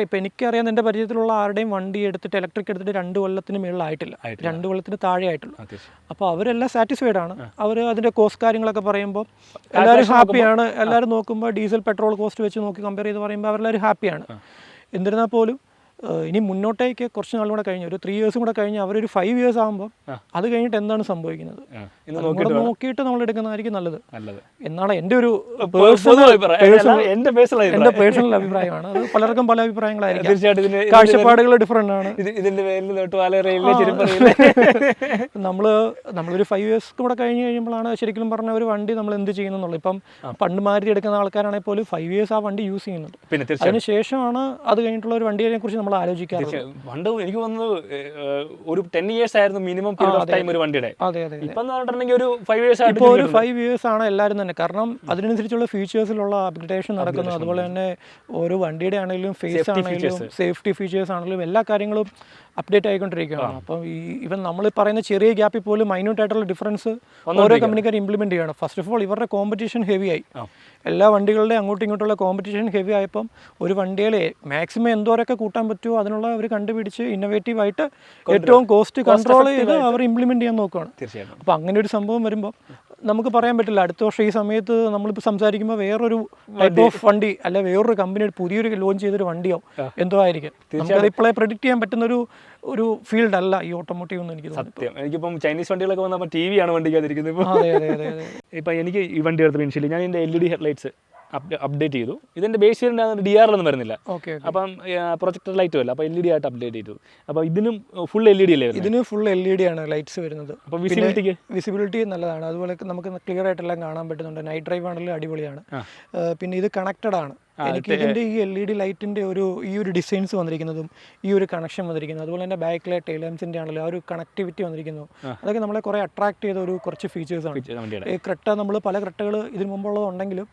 ഇപ്പം എനിക്കറിയാം, എൻ്റെ പരിചയത്തിലുള്ള ആരുടെയും വണ്ടി എടുത്തിട്ട് ഇലക്ട്രിക് എടുത്തിട്ട് 2 കൊല്ലത്തിന് മേളിലായിട്ടില്ല, 2 കൊല്ലത്തിന് താഴെ ആയിട്ടുള്ളൂ. അപ്പോൾ അവരെല്ലാം സാറ്റിസ്ഫൈഡ് ആണ്. അവർ അതിൻ്റെ കോസ്റ്റ് കാര്യങ്ങളൊക്കെ പറയുമ്പോൾ എല്ലാവരും ഹാപ്പിയാണ്. എല്ലാവരും നോക്കുമ്പോൾ ഡീസൽ പെട്രോൾ കോസ്റ്റ് വെച്ച് നോക്കി കമ്പയർ ചെയ്ത് പറയുമ്പോൾ അവരെല്ലാവരും ഹാപ്പിയാണ്. എന്നിരുന്നാൽ പോലും ഇനി മുന്നോട്ടേക്ക് കുറച്ച് നാളും കൂടെ കഴിഞ്ഞ് ഒരു 3 years കൂടെ കഴിഞ്ഞ് അവരൊരു 5 years ആകുമ്പോൾ അത് കഴിഞ്ഞിട്ട് എന്താണ് സംഭവിക്കുന്നത് നോക്കിയിട്ട് നമ്മൾ എടുക്കുന്നതായിരിക്കും നല്ലത് എന്നാണ് എൻ്റെ ഒരു പേഴ്സണൽ അഭിപ്രായമാണ്. അത് പലർക്കും പല അഭിപ്രായങ്ങളായിരിക്കും, കാഴ്ചപ്പാടുകൾ ഡിഫറെൻ്റ് ആണ്. നമ്മളൊരു 5 years കൂടെ കഴിഞ്ഞ് കഴിയുമ്പോഴാണ് ശരിക്കും പറഞ്ഞ ഒരു വണ്ടി നമ്മൾ എന്ത് ചെയ്യുന്നുള്ളൂ. ഇപ്പം പണ്ട് മാറ്റി എടുക്കുന്ന ആൾക്കാരാണെങ്കിൽ പോലും 5 years ആ വണ്ടി യൂസ് ചെയ്യുന്നുണ്ട്. അതിനുശേഷമാണ് അത് കഴിഞ്ഞിട്ടുള്ള ഒരു വണ്ടിയെ കുറിച്ച് നമ്മൾ ആലോചിക്കാറ്. പണ്ട് എനിക്ക് തോന്നുന്നു ഒരു 10 years ആയിരുന്നു മിനിമം പീരിയഡ് ഓഫ് ടൈം ഒരു വണ്ടിയുടെ. ഒരു 5 years ഇപ്പോൾ ഒരു 5 years ആണ് എല്ലാവരും തന്നെ. കാരണം അതിനനുസരിച്ചുള്ള ഫീച്ചേഴ്സിലുള്ള അപ്ഗ്രേഡേഷൻ നടക്കുന്നു. അതുപോലെ തന്നെ ഓരോ വണ്ടിയുടെ ആണെങ്കിലും ഫേസ് ആണെങ്കിലും സേഫ്റ്റി ഫീച്ചേഴ്സ് ആണെങ്കിലും എല്ലാ കാര്യങ്ങളും അപ്ഡേറ്റ് ആയിക്കൊണ്ടിരിക്കുകയാണ്. അപ്പം ഇവൻ നമ്മൾ പറയുന്ന ചെറിയ ഗ്യാപ്പിൽ പോലും മൈന്യൂട്ട് ആയിട്ടുള്ള ഡിഫറൻസ് ഓരോ കമ്പനിക്കാർ ഇംപ്ലിമെന്റ് ചെയ്യണം. ഫസ്റ്റ് ഓഫ് ഓൾ ഇവരുടെ കോമ്പറ്റീഷൻ ഹെവി ആയി. എല്ലാ വണ്ടികളുടെ അങ്ങോട്ടും ഇങ്ങോട്ടുള്ള കോമ്പറ്റീഷൻ ഹെവി ആയപ്പം ഒരു വണ്ടികളെ മാക്സിമം എന്തോരൊക്കെ കൂട്ടാൻ പറ്റുമോ അതിനുള്ള അവർ കണ്ടുപിടിച്ച് ഇന്നോവേറ്റീവ് ആയിട്ട് ഏറ്റവും കോസ്റ്റ് കൺട്രോൾ ചെയ്ത് അവർ ഇംപ്ലിമെന്റ് ചെയ്യാൻ നോക്കുകയാണ്. അപ്പോൾ അങ്ങനെ ഒരു സംഭവം വരുമ്പോൾ നമുക്ക് പറയാൻ പറ്റില്ല. അടുത്ത വർഷം ഈ സമയത്ത് നമ്മളിപ്പോൾ സംസാരിക്കുമ്പോൾ വേറൊരു ടൈപ്പ് ഓഫ് വണ്ടി അല്ലെ വേറൊരു കമ്പനി പുതിയൊരു ലോഞ്ച് ചെയ്തൊരു വണ്ടിയോ എന്തോ ആയിരിക്കും. നമുക്കത് ഇപ്പോഴേ പ്രെഡിക്റ്റ് ചെയ്യാൻ പറ്റുന്ന ഒരു ഫീൽഡ് അല്ല ഈ ഓട്ടോമോട്ടീവ് എന്ന് എനിക്ക് തോന്നുന്നു. സത്യം. എനിക്കിപ്പം ചൈനീസ് വണ്ടികളൊക്കെ വന്നപ്പോൾ TV ആണ് വണ്ടിക്കകത്തിരിക്കുന്നത്. ഇപ്പോൾ അതെ അതെ അതെ അതെ. ഇപ്പം എനിക്ക് ഈ വണ്ടി എടുത്തപ്പോൾ ഇനിഷ്യലി ഞാൻ ഇതിൻ്റെ LED ഹെഡ്ലൈറ്റ്സ് അപ്ഡേറ്റ് ചെയ്തു. ഇതിൻ്റെ ബേസ് വേരിയൻ്റ് DRL ഒന്നും വരുന്നില്ല. ഓക്കെ. അപ്പം പ്രൊജക്ടർ ലൈറ്റും അല്ല, അപ്പോൾ LED ആയിട്ട് അപ്ഡേറ്റ് ചെയ്തു. അപ്പോൾ ഇതിനും ഫുൾ LED അല്ലേ? ഇതിന് ഫുൾ LED ആണ് ലൈറ്റ്സ് വരുന്നത്. അപ്പോൾ വിസിബിലിറ്റി നല്ലതാണ്. അതുപോലെ നമുക്ക് ക്ലിയർ ആയിട്ടെല്ലാം കാണാൻ പറ്റുന്നുണ്ട്. നൈറ്റ് ഡ്രൈവ് ആണെങ്കിലും അടിപൊളിയാണ്. പിന്നെ ഇത് കണക്റ്റഡ് ആണ്. എനിക്ക് ഇതിൻ്റെ ഈ LED ലൈറ്റിൻ്റെ ഈ ഒരു ഡിസൈൻസ് വന്നിരിക്കുന്നതും ഈ ഒരു കണക്ഷൻ വന്നിരിക്കുന്നത്, അതുപോലെ തന്നെ ബാക്കിലെ ടൈലംസിൻ്റെ ആണെങ്കിലും ആ ഒരു കണക്ടിവിറ്റി വന്നിരിക്കുന്നു, അതൊക്കെ നമ്മളെ കുറേ അട്രാക്ട് ചെയ്ത ഒരു കുറച്ച് ഫീച്ചേഴ്സാണ്. ഈ ക്രെട്ട നമ്മൾ പല ക്രെട്ടകൾ ഇതിന് മുമ്പുള്ളതുണ്ടെങ്കിലും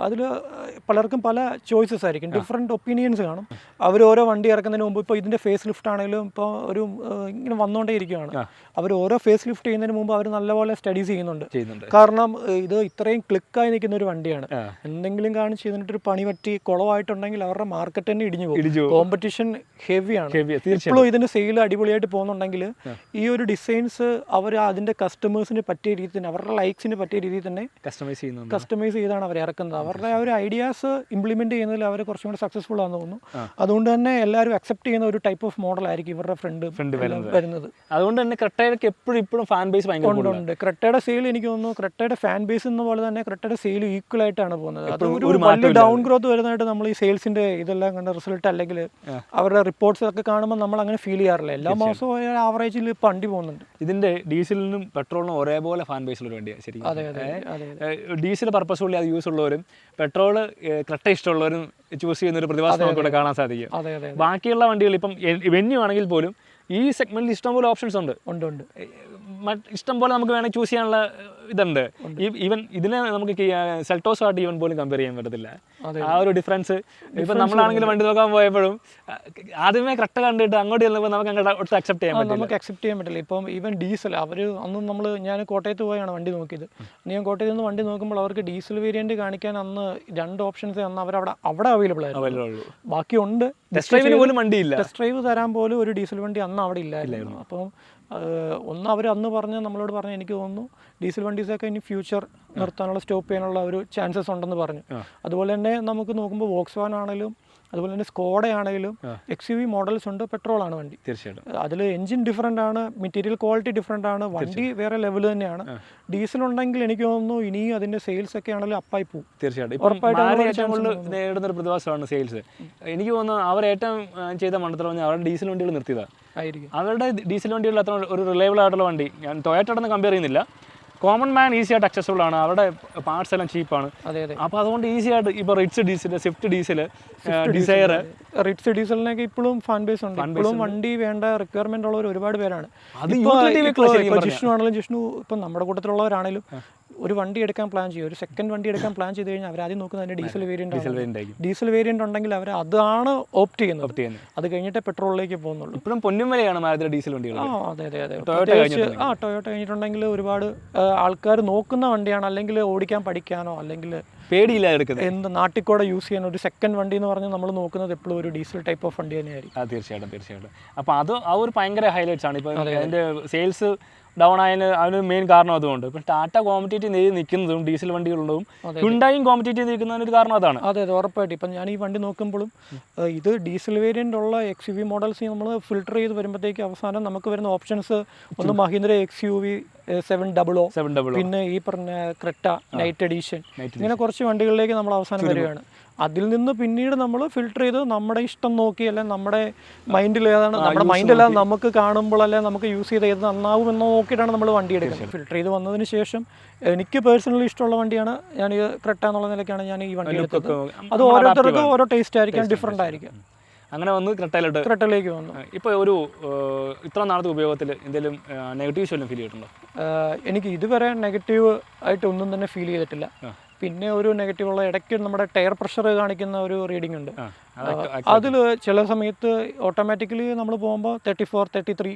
അതിൽ പലർക്കും പല ചോയ്സസ് ആയിരിക്കും, ഡിഫറെൻറ്റ് ഒപ്പീനിയൻസ് കാണും. അവർ ഓരോ വണ്ടി ഇറക്കുന്നതിന് മുമ്പ് ഇപ്പോൾ ഇതിൻ്റെ ഫേസ് ലിഫ്റ്റ് ആണെങ്കിലും ഇപ്പോൾ ഒരു ഇങ്ങനെ വന്നുകൊണ്ടേ ഇരിക്കുകയാണ്. അവർ ഓരോ ഫേസ് ലിഫ്റ്റ് ചെയ്യുന്നതിന് മുമ്പ് അവർ നല്ലപോലെ സ്റ്റഡീസ് ചെയ്യുന്നുണ്ട്. കാരണം ഇത് ഇത്രയും ക്ലിക്കായി നിൽക്കുന്ന ഒരു വണ്ടിയാണ്. എന്തെങ്കിലും കാണിച്ച് ചെയ്തിട്ടൊരു പണി പറ്റി കുളമായിട്ടുണ്ടെങ്കിൽ അവരുടെ മാർക്കറ്റ് തന്നെ ഇടിഞ്ഞു പോകും. കോമ്പറ്റീഷൻ ഹെവിയാണ്. ഇപ്പോഴും ഇതിന്റെ സെയിൽ അടിപൊളിയായിട്ട് പോകുന്നുണ്ടെങ്കിൽ ഈ ഒരു ഡിസൈൻസ് അവർ അതിന്റെ കസ്റ്റമേഴ്സിന് പറ്റിയ രീതിയിൽ തന്നെ അവരുടെ ലൈക്സിന് പറ്റിയ രീതിയിൽ തന്നെ കസ്റ്റമൈസ് ചെയ്താണ് അവർ ഇറക്കുന്നത്. അവരുടെ ആ ഒരു ഐഡിയാസ് ഇംപ്ലിമെന്റ് ചെയ്യുന്നതിൽ അവർ കുറച്ചും കൂടി സക്സസ്ഫുൾ ആണെന്ന് തോന്നുന്നു. അതുകൊണ്ട് തന്നെ എല്ലാവരും അക്സെപ്റ്റ് ചെയ്യുന്ന ഒരു ടൈപ്പ് ഓഫ് മോഡൽ ആയിരിക്കും ഇവരുടെ ഫ്രണ്ട് വരുന്നത്. അതുകൊണ്ട് തന്നെ ക്രെട്ടയ്ക്ക് എപ്പോഴും ഫാൻ ബേസ് ഉണ്ട്. ക്രെട്ടയുടെ സെയിൽ എനിക്ക് തോന്നുന്നു ക്രെട്ടയുടെ ഫാൻ ബേസ് എന്ന പോലെ തന്നെ ക്രെട്ടയുടെ സെയിൽ ഈക്വൽ ആയിട്ടാണ് പോകുന്നത്. അത് ഒരു വലിയ ഡൗൺ ഗ്രോത്ത് വരുന്നതായിട്ട് നമ്മൾ ഈ സെയിൽസിന്റെ ഇതെല്ലാം കണ്ട റിസൾട്ട് അല്ലെങ്കിൽ അവരുടെ റിപ്പോർട്ട്സ് ഒക്കെ കാണുമ്പോൾ നമ്മൾ അങ്ങനെ ഫീൽ ചെയ്യാറില്ല. എല്ലാ മാസവും ആവറേജിൽ വണ്ടി പോകുന്നുണ്ട്. ഇതിന്റെ ഡീസലിനും പെട്രോളിനും ഒരേപോലെ ഫാൻ ബേസ് ഉള്ള വണ്ടിയാണ് ശരിക്കും. ഡീസൽ പർപ്പസ് ഉള്ള അത് യൂസ് ഉള്ളവരും പെട്രോള് ക്രെട്ട ഇഷ്ടമുള്ളവരും ചൂസ് ചെയ്യുന്ന ഒരു പ്രതിഭാസം നമുക്ക് ഇവിടെ കാണാൻ സാധിക്കും. ബാക്കിയുള്ള വണ്ടികൾ ഇപ്പം വെന്യൂ ആണെങ്കിൽ പോലും ഈ സെഗ്മെന്റിൽ ഇഷ്ടംപോലെ ഓപ്ഷൻസ് ഉണ്ട്. ഇഷ്ടം പോലെ നമുക്ക് വേണമെങ്കിൽ ചൂസ് ചെയ്യാനുള്ള ഇതുണ്ട്. ഈവൻ ഇതിനെ നമുക്ക് സെൽട്ടോസുമായിട്ട് ഈവൻ പോലും കമ്പയർ ചെയ്യാൻ പറ്റത്തില്ല. ആ ഒരു ഡിഫറൻസ് ഇപ്പം നമ്മളാണെങ്കിലും വണ്ടി നോക്കാൻ പോയപ്പോഴും ആദ്യമേ ക്രെട്ട കണ്ടിട്ട് അങ്ങോട്ട് ചെല്ലുമ്പോൾ നമുക്ക് അങ്ങോട്ട് അക്സെപ്റ്റ് ചെയ്യാൻ പറ്റില്ല. ഇപ്പം ഈവൻ ഡീസൽ അന്ന് ഞാൻ കോട്ടയത്ത് പോയാണ് വണ്ടി നോക്കിയത്. ഞാൻ കോട്ടയത്ത് നിന്ന് വണ്ടി നോക്കുമ്പോൾ അവർക്ക് ഡീസൽ വേരിയന്റ് കാണിക്കാൻ അന്ന് 2 ഓപ്ഷൻസ് അന്ന് അവിടെ അവൈലബിൾ ആയിരുന്നു. ബാക്കിയുണ്ട്. ടെസ്റ്റ് ഡ്രൈവ് തരാൻ പോലും ഒരു ഡീസൽ വണ്ടി അന്ന് അവിടെ ഇല്ലായിരുന്നു. അപ്പം അവർ അന്ന് നമ്മളോട് പറഞ്ഞ് എനിക്ക് തോന്നുന്നു ഡീസൽ വണ്ടീസൊക്കെ ഇനി ഫ്യൂച്ചർ നിർത്താനുള്ള സ്റ്റോപ്പ് ചെയ്യാനുള്ള ഒരു ചാൻസസ് ഉണ്ടെന്ന് പറഞ്ഞു. അതുപോലെ തന്നെ നമുക്ക് നോക്കുമ്പോൾ വോക്സ്വാഗൺ ആണെങ്കിലും അതുപോലെ തന്നെ സ്കോഡ ആണെങ്കിലും XUV മോഡൽസ് ഉണ്ട്. പെട്രോൾ ആണ് വണ്ടി. തീർച്ചയായിട്ടും അതിൽ എഞ്ചിൻ ഡിഫറെൻ്റ് ആണ്, മെറ്റീരിയൽ ക്വാളിറ്റി ഡിഫറെൻ്റ് ആണ്, വണ്ടി വേറെ ലെവൽ തന്നെയാണ്. ഡീസൽ ഉണ്ടെങ്കിൽ എനിക്ക് തോന്നുന്നു ഇനിയും അതിന്റെ സെയിൽസ് ഒക്കെ ആണെങ്കിലും അപ്പായി പോകും. തീർച്ചയായിട്ടും നേടുന്ന ഒരു പ്രതിഭാസമാണ് സെയിൽസ്. എനിക്ക് തോന്നുന്നു അവർ ഏറ്റവും ചെയ്ത മണ്ടത്തരം അവരുടെ ഡീസൽ വണ്ടികൾ നിർത്തിയതാണ്. അവരുടെ ഡീസൽ വണ്ടികളിൽ അത്ര ഒരു റിലയബിൾ ആയിട്ടുള്ള വണ്ടി ഞാൻ ടൊയോട്ടയോടൊന്നും കമ്പയർ ചെയ്യുന്നില്ല. കോമൺ മാൻ ഈസി ആയിട്ട് അക്സസിബിൾ ആണ്. അവരുടെ പാർട്സ് എല്ലാം ചീപ്പാണ്. അപ്പോൾ അതുകൊണ്ട് ഈസി ആയിട്ട് ഇപ്പോൾ Ritz diesel, Swift diesel, Dzire, Ritz ഡീസലിനൊക്കെ ഇപ്പോഴും ഫാൻ ബേസ് ഉണ്ട്. ഇപ്പോഴും വണ്ടി വേണ്ട റിക്വയർമെന്റ് ഉള്ളവർ ഒരുപാട് പേരാണ്. ജിഷ്ണു ഇപ്പം നമ്മുടെ കൂട്ടത്തിലുള്ളവരാണെങ്കിലും ഒരു വണ്ടി എടുക്കാൻ പ്ലാൻ ചെയ്യും, ഒരു സെക്കൻഡ് വണ്ടി എടുക്കാൻ പ്ലാൻ ചെയ്ത് കഴിഞ്ഞാൽ അവർ ആദ്യം നോക്കുന്നത് അതിന്റെ ഡീസൽ വേരിയന്റ് ഉണ്ടെങ്കിൽ അവർ അതാണ് ഓപ്റ്റ് ചെയ്യുന്നത്. അത് കഴിഞ്ഞിട്ട് പെട്രോളിലേക്ക് പോകുന്നുള്ളൂ. ഇപ്പോഴും പൊന്നും വിലയാണ് ഡീസൽ വണ്ടികൾ. അതെ. ടൊയോട്ട കഴിഞ്ഞിട്ടുണ്ടെങ്കിൽ ഒരുപാട് ആൾക്കാർ നോക്കുന്ന വണ്ടിയാണ്. അല്ലെങ്കിൽ ഓടിക്കാൻ പഠിക്കാനോ അല്ലെങ്കിൽ പേടിയില്ല എടുക്കുന്നത് എന്ത് നാട്ടിക്കൂടെ യൂസ് ചെയ്യാൻ ഒരു സെക്കൻഡ് വണ്ടി എന്ന് പറഞ്ഞാൽ നമ്മൾ നോക്കുന്നത് എപ്പോഴും ഒരു ഡീസൽ ടൈപ്പ് ഓഫ് വണ്ടി തന്നെയായിരിക്കും. തീർച്ചയായിട്ടും. അപ്പോൾ അത് ആ ഒരു ഭയങ്കര ഹൈലൈറ്റ്സ് ആണ്. ഇപ്പോൾ അതിന്റെ സെയിൽസ് ഡൗൺ ആയതിന് അതിന് മെയിൻ കാരണം അതുകൊണ്ട്. ഇപ്പം ടാറ്റ കോമ്പറ്റേറ്റീവ് ചെയ്ത് നിൽക്കുന്നതും ഡീസൽ വണ്ടികളുണ്ടാവും, ഹ്യുണ്ടായും കോമ്പറ്റേറ്റീവ് നിൽക്കുന്നതിന് ഒരു കാരണം അതാണ്. അതെ ഉറപ്പായിട്ട്. ഇപ്പം ഞാൻ ഈ വണ്ടി നോക്കുമ്പോഴും ഇത് ഡീസൽ വേരിയൻ്റ് ഉള്ള XUV മോഡൽസ് നമ്മൾ ഫിൽട്ടർ ചെയ്ത് വരുമ്പോഴത്തേക്ക് അവസാനം നമുക്ക് വരുന്ന ഓപ്ഷൻസ് ഒന്ന് മഹീന്ദ്ര XUV 700, പിന്നെ ഈ പറഞ്ഞ ക്രെട്ട നൈറ്റ് എഡീഷൻ, ഇങ്ങനെ കുറച്ച് വണ്ടികളിലേക്ക് നമ്മൾ അവസാനം വരികയാണ്. അതിൽ നിന്ന് പിന്നീട് നമ്മൾ ഫിൽട്ടർ ചെയ്ത് നമ്മുടെ ഇഷ്ടം നോക്കി, അല്ലെങ്കിൽ നമ്മുടെ മൈൻഡിൽ ഏതാണ് നമ്മുടെ മൈൻഡിലാണ് നമുക്ക് കാണുമ്പോൾ അല്ലെങ്കിൽ നമുക്ക് യൂസ് ചെയ്ത് ഏത് നന്നാവുമെന്ന് നോക്കിയിട്ടാണ് നമ്മൾ വണ്ടി എടുക്കുന്നത്. ഫിൽട്ടർ ചെയ്ത് വന്നതിന് ശേഷം എനിക്ക് പേഴ്സണലി ഇഷ്ടമുള്ള വണ്ടിയാണ് ഞാൻ ഈ ക്രെട്ട എന്നുള്ള നിലയ്ക്കാണ് ഞാൻ ഈ വണ്ടി എടുത്തത്. അത് ഓരോരുത്തർക്കും ഓരോ ടേസ്റ്റ് ആയിരിക്കാം, ഡിഫറെൻ്റ് ആയിരിക്കും. അങ്ങനെ വന്ന് ക്രെട്ടയിലേക്ക് വന്നു. ഇപ്പോൾ ഒരു ഇത്ര നാളത്തെ ഉപയോഗത്തിൽ എന്തെങ്കിലും നെഗറ്റീവ്സ് വല്ലതും ഫീൽ ചെയ്തിട്ടുണ്ടോ? എനിക്ക് ഇതുവരെ നെഗറ്റീവ് ആയിട്ട് ഒന്നും തന്നെ ഫീൽ ചെയ്തിട്ടില്ല. പിന്നെ ഒരു നെഗറ്റീവ് ഉള്ള ഇടയ്ക്ക് നമ്മുടെ ടയർ പ്രഷർ കാണിക്കുന്ന ഒരു റീഡിംഗ് ഉണ്ട്. അതിൽ ചില സമയത്ത് ഓട്ടോമാറ്റിക്കലി നമ്മൾ പോകുമ്പോൾ 34, 33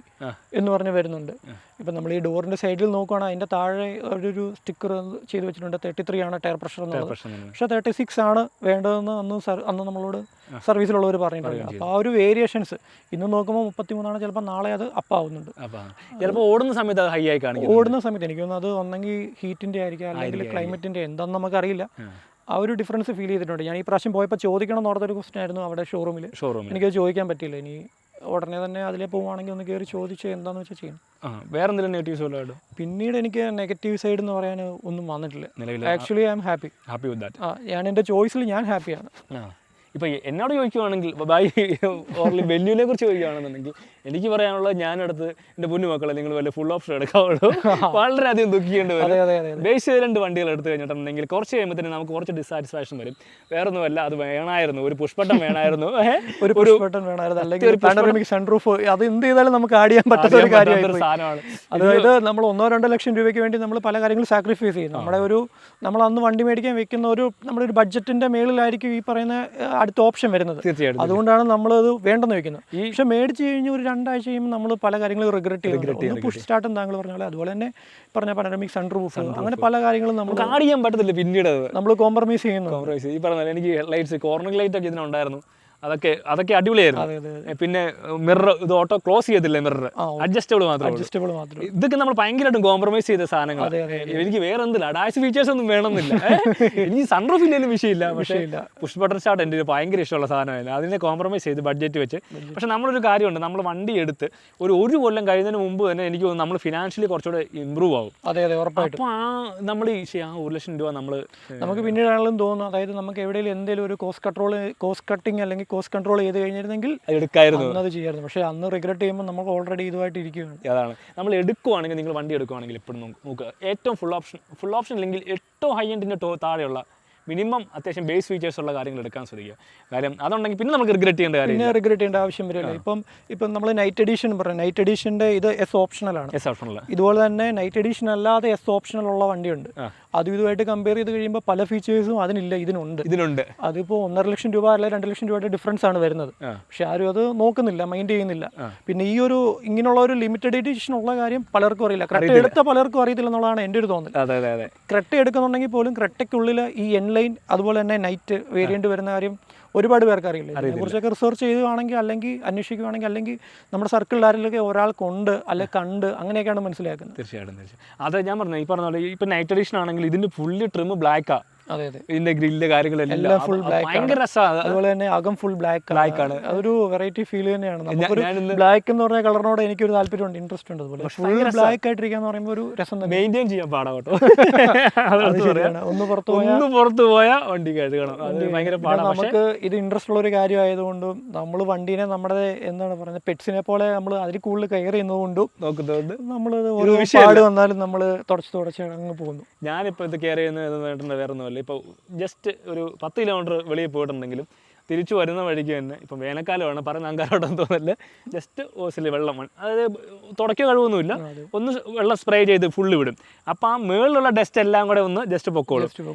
എന്ന് പറഞ്ഞ് വരുന്നുണ്ട്. ഇപ്പം നമ്മൾ ഈ ഡോറിൻ്റെ സൈഡിൽ നോക്കുകയാണെങ്കിൽ അതിൻ്റെ താഴെ ഒരു സ്റ്റിക്കർ ചെയ്ത് വെച്ചിട്ടുണ്ട് 33 ആണ് ടയർ പ്രഷർ എന്നുള്ളത്. പക്ഷേ 36 ആണ് വേണ്ടതെന്ന് അന്ന് നമ്മളോട് സർവീസിലുള്ളവർ പറഞ്ഞിട്ടുണ്ട്. അപ്പോൾ ആ ഒരു വേരിയേഷൻസ് ഇന്ന് നോക്കുമ്പോൾ 33 ആണ്, ചിലപ്പോൾ നാളെ അത് അപ്പാവുന്നുണ്ട്. ചിലപ്പോൾ ഓടുന്ന സമയത്ത് അത് ഹൈ ആയി കാണിക്കും. ഓടുന്ന സമയത്ത് എനിക്ക് തോന്നുന്നു അത് ഒന്നെങ്കിൽ ഹീറ്റിൻ്റെ ആയിരിക്കും, അല്ലെങ്കിൽ ക്ലൈമറ്റിൻ്റെ, എന്താണെന്ന് നമുക്കറിയില്ല. ആ ഒരു ഡിഫറൻസ് ഫീൽ ചെയ്തിട്ടുണ്ട്. ഞാൻ ഈ പ്രാവശ്യം പോയപ്പോൾ ചോദിക്കണം എന്ന് ഓർത്തൊരു ക്വസ്റ്റൻ ആയിരുന്നു അവിടെ ഷോറൂമിൽ. എനിക്കത് ചോദിക്കാൻ പറ്റില്ല. ഇനി ഉടനെ തന്നെ അതിലേ പോവുകയാണെങ്കിൽ ഒന്ന് കയറി ചോദിച്ച് എന്താണെന്ന് വെച്ചാൽ ചെയ്യണം. വേറെ എന്തെങ്കിലും നെഗറ്റീവ് സൈഡ്? പിന്നീട് എനിക്ക് നെഗറ്റീവ് സൈഡ് എന്ന് പറയാൻ ഒന്നും വന്നിട്ടില്ല. Actually I am happy with that. ഞാൻ എൻ്റെ ചോയ്സിൽ ഞാൻ ഹാപ്പിയാണ്. ഇപ്പം എന്നോട് ചോദിക്കുവാണെങ്കിൽ ഓർലി വെല്ലുവിനെ കുറിച്ച് ചോദിക്കുകയാണെന്നുണ്ടെങ്കിൽ എനിക്ക് പറയാനുള്ളത്, ഞാനെടുത്ത് എൻ്റെ പൊന്നു മക്കളെ നിങ്ങൾ വല്ല ഫുൾ ഓപ്ഷൻ എടുക്കാവുള്ളൂ. വളരെയധികം ദുഃഖിക്കേണ്ടി വരും. ബേസ് 2 വണ്ടികൾ എടുത്തു കഴിഞ്ഞിട്ടുണ്ടെങ്കിൽ കുറച്ച് കഴിയുമ്പോൾ തന്നെ നമുക്ക് കുറച്ച് ഡിസാറ്റിസ്ഫാക്ഷൻ വരും. വേറെ ഒന്നുമല്ല, അത് വേണമായിരുന്നു, ഒരു പുഷ്പട്ടം വേണമായിരുന്നു, ഒരു പുഷ്പട്ടം വേണമായിരുന്നു, അല്ലെങ്കിൽ ഒരു പാനോറമിക് സൺറൂഫ്. അത് എന്ത് ചെയ്താലും നമുക്ക് ആഡ് ചെയ്യാൻ പറ്റുന്ന ഒരു കാര്യമാണ്. അതായത് നമ്മൾ 1-2 ലക്ഷം രൂപയ്ക്ക് വേണ്ടി നമ്മൾ പല കാര്യങ്ങളും സാക്രിഫൈസ് ചെയ്യും. നമ്മൾ അന്ന് വണ്ടി മേടിക്കാൻ വെക്കുന്ന നമ്മുടെ ഒരു ബഡ്ജറ്റിന്റെ മേളിലായിരിക്കും ഈ പറയുന്ന അടുത്ത ഓപ്ഷൻ വരുന്നത്. അതുകൊണ്ടാണ് നമ്മളത് വേണ്ടെന്ന് വെക്കുന്നത്. പക്ഷെ മേടിച്ച് കഴിഞ്ഞ് ഒരു 2 ആഴ്ച കഴിയുമ്പോൾ നമ്മൾ പല കാര്യങ്ങളും റിഗ്രറ്റ് ചെയ്യും. പുഷ് സ്റ്റാർട്ടും താങ്കൾ പറഞ്ഞ പോലെ, അതുപോലെ തന്നെ പറഞ്ഞ പാനോറമിക് സൺറൂഫ്, അങ്ങനെ പല കാര്യങ്ങളും നമുക്ക് ആഡ് ചെയ്യാൻ പറ്റത്തില്ല. പിന്നീട് നമ്മൾ കോംപ്രമൈസ് ചെയ്യുന്നു. ഈ പറഞ്ഞ എനിക്ക് ലൈറ്റ്സ്, കോർണർ ലൈറ്റ് ഒക്കെ ഇതിനുണ്ടായിരുന്നു, അതൊക്കെ അടിപൊളിയായിരുന്നു. പിന്നെ മിറർ, ഇത് ഓട്ടോ ക്ലോസ് ചെയ്യത്തില്ല, മിറർ അഡ്ജസ്റ്റബിൾ മാത്രം. ഇതൊക്കെ നമ്മൾ ഭയങ്കരമായിട്ടും കോംപ്രമൈസ് ചെയ്ത സാധനങ്ങൾ. എനിക്ക് വേറെ എന്തില്ല, അഡാസ് ഫീച്ചേഴ്സ് ഒന്നും വേണമെന്നില്ല. എനിക്ക് സൺറൂഫ് ഇല്ലെങ്കിലും വിഷയമില്ല, പക്ഷേ പുഷ് ബട്ടൺ സ്റ്റാർട്ട് എൻ്റെ ഭയങ്കര ഇഷ്ടമുള്ള സാധനമായിരുന്നു. അതിനെ കോംപ്രമൈസ് ചെയ്ത് ബഡ്ജറ്റ് വെച്ച്. പക്ഷെ നമ്മളൊരു കാര്യമുണ്ട്, നമ്മൾ വണ്ടി എടുത്ത് ഒരു കൊല്ലം കഴിയുന്നതിന് മുമ്പ് തന്നെ എനിക്ക് തോന്നുന്നു നമ്മൾ ഫിനാൻഷ്യലി കുറച്ചുകൂടെ ഇമ്പ്രൂവ് ആവും. അപ്പോൾ നമ്മൾ 1 ലക്ഷം രൂപ നമുക്ക് പിന്നീടാണെങ്കിലും തോന്നുന്നു. അതായത് നമുക്ക് എവിടെയെങ്കിലും എന്തെങ്കിലും ഒരു കോസ്റ്റ് കട്ടിങ് അല്ലെങ്കിൽ കോസ്റ്റ് കൺട്രോൾ ചെയ്ത് കഴിഞ്ഞിരുന്നെങ്കിൽ എടുക്കായിരുന്നു, അത് ചെയ്യായിരുന്നു. പക്ഷേ അന്ന് റിഗ്രറ്റ് ചെയ്യുമ്പോൾ നമുക്ക് ഓൾറെഡി ഇതുമായിട്ട് ഇരിക്കുകയാണ്. അതാണ് നമ്മൾ എടുക്കുവാണെങ്കിൽ, നിങ്ങൾ വണ്ടി എടുക്കുവാണെങ്കിൽ എപ്പോഴും നോക്കുക, ഏറ്റവും ഫുൾ ഓപ്ഷൻ അല്ലെങ്കിൽ ഏറ്റവും ഹൈ എൻഡിൻ്റെ താഴെയുള്ള മിനിമം അത്യാവശ്യം ബേസ് ഫീച്ചേഴ്സ് ഉള്ള കാര്യങ്ങൾ എടുക്കാൻ ശ്രദ്ധിക്കുക. കാര്യം അതുണ്ടെങ്കിൽ പിന്നെ നമുക്ക് റിഗ്രറ്റ് ചെയ്യേണ്ട ആവശ്യം വരില്ല. ഇപ്പം നമ്മൾ നൈറ്റ് എഡിഷൻ പറഞ്ഞു, നൈറ്റ് എഡിഷൻ്റെ ഇത് എസ് ഓപ്ഷണലാണ്. ഇതുപോലെ തന്നെ നൈറ്റ് എഡിഷൻ അല്ലാതെ എസ് ഓപ്ഷണൽ ഉള്ള വണ്ടിയുണ്ട്. അതും ഇതുമായിട്ട് കമ്പയർ ചെയ്ത് കഴിയുമ്പോൾ പല ഫീച്ചേഴ്സും ഇതിനുണ്ട്. അതിപ്പോൾ 1.5 ലക്ഷം രൂപ അല്ലെങ്കിൽ 2 ലക്ഷം രൂപയുടെ ഡിഫറൻസ് ആണ് വരുന്നത്. പക്ഷെ ആരും അത് നോക്കുന്നില്ല, മൈൻഡ് ചെയ്യുന്നില്ല. പിന്നെ ഇങ്ങനെയുള്ള ഒരു ലിമിറ്റഡ് എഡിഷൻ ഉള്ള കാര്യം പലർക്കും അറിയില്ല. ക്രെട്ട എടുത്ത പലർക്കും അറിയത്തില്ല എന്നുള്ളതാണ് എൻ്റെ ഒരു തോന്നൽ. ക്രെട്ട എടുക്കുന്നുണ്ടെങ്കിൽ പോലും ക്രെട്ടയ്ക്കുള്ളിൽ ഈ ലൈൻ അതുപോലെ തന്നെ നൈറ്റ് വേരിയന്റ് വരുന്ന കാര്യം ഒരുപാട് പേർക്ക് അറിയില്ല. ഇതിനെക്കുറിച്ചൊക്കെ റിസർച്ച് ചെയ്യുകയാണെങ്കിൽ, അല്ലെങ്കിൽ അന്വേഷിക്കുകയാണെങ്കിൽ, അല്ലെങ്കിൽ നമ്മുടെ സർക്കിളിൽ ആരെങ്കിലൊക്കെ ഒരാൾക്കുണ്ട് അല്ലെങ്കിൽ കണ്ട്, അങ്ങനെയൊക്കെയാണ് മനസ്സിലാക്കുന്നത്. തീർച്ചയായിട്ടും. അത് ഞാൻ പറഞ്ഞു, ഈ പറഞ്ഞ പോലെ ഇപ്പം നൈറ്റ് എഡിഷൻ ആണെങ്കിൽ ഇതിൻ്റെ ഫുള്ളി ട്രിം ബ്ലാക്കാ. ഇതിന്റെ ഗ്രില്ല് കാര്യങ്ങളെല്ലാം ഫുൾ ബ്ലാക്ക്, ഭയങ്കര രസമാണ്. അതുപോലെ തന്നെ അകം ഫുൾ ബ്ലാക്ക് ആണ്. അതൊരു വെറൈറ്റി ഫീൽ തന്നെയാണ്. ബ്ലാക്ക് എന്ന് പറഞ്ഞ കളറിനോട് എനിക്കൊരു താല്പര്യമുണ്ട്, ഇൻട്രസ്റ്റ് ഉണ്ട്. അതുപോലെ ഫുൾ ബ്ലാക്ക് ആയിട്ടിരിക്കാന്ന് പറയുമ്പോൾ ഒരു രസം തന്നെ. മെയിൻറ്റെയിൻ ചെയ്യാൻ പാടാ കേട്ടോ. ഒന്ന് പുറത്തു പോയാൽ വണ്ടി കഴുകണം, ഭയങ്കര പാടാണ്. നമുക്ക് ഇത് ഇൻട്രസ്റ്റ് ഉള്ള ഒരു കാര്യമായതുകൊണ്ടും നമ്മൾ വണ്ടീനെ നമ്മുടെ എന്താണ് പറയുന്നത് പെറ്റ്സിനെ പോലെ നമ്മൾ അതിൽ കൂടുതൽ കെയർ ചെയ്യുന്നതുകൊണ്ടും നോക്കുന്നതുകൊണ്ട് നമ്മൾ ഓരോ പാട് വന്നാലും നമ്മൾ തുടച്ച് അങ്ങ് പോകുന്നു. ഞാനിപ്പോൾ ഇത് കെയർ ചെയ്യുന്നത് വേറെ ഒന്നുമല്ല. ഇപ്പോൾ ജസ്റ്റ് ഒരു 10 കിലോമീറ്റർ വെളിയിൽ പോയിട്ടുണ്ടെങ്കിലും തിരിച്ചു വരുന്ന വഴിക്ക് തന്നെ, ഇപ്പം വേനൽക്കാലമാണ്, പറയുന്ന അങ്കാരോടൊന്നും തോന്നില്ല, ജസ്റ്റ് ഓസിൽ വെള്ളം, അതായത് തുടയ്ക്കുക കഴിവൊന്നുമില്ല, ഒന്ന് വെള്ളം സ്പ്രേ ചെയ്ത് ഫുള്ള് വിടും. അപ്പം ആ മുകളിലുള്ള ഡസ്റ്റ് എല്ലാം കൂടെ ഒന്ന് ജസ്റ്റ് പൊക്കോളും.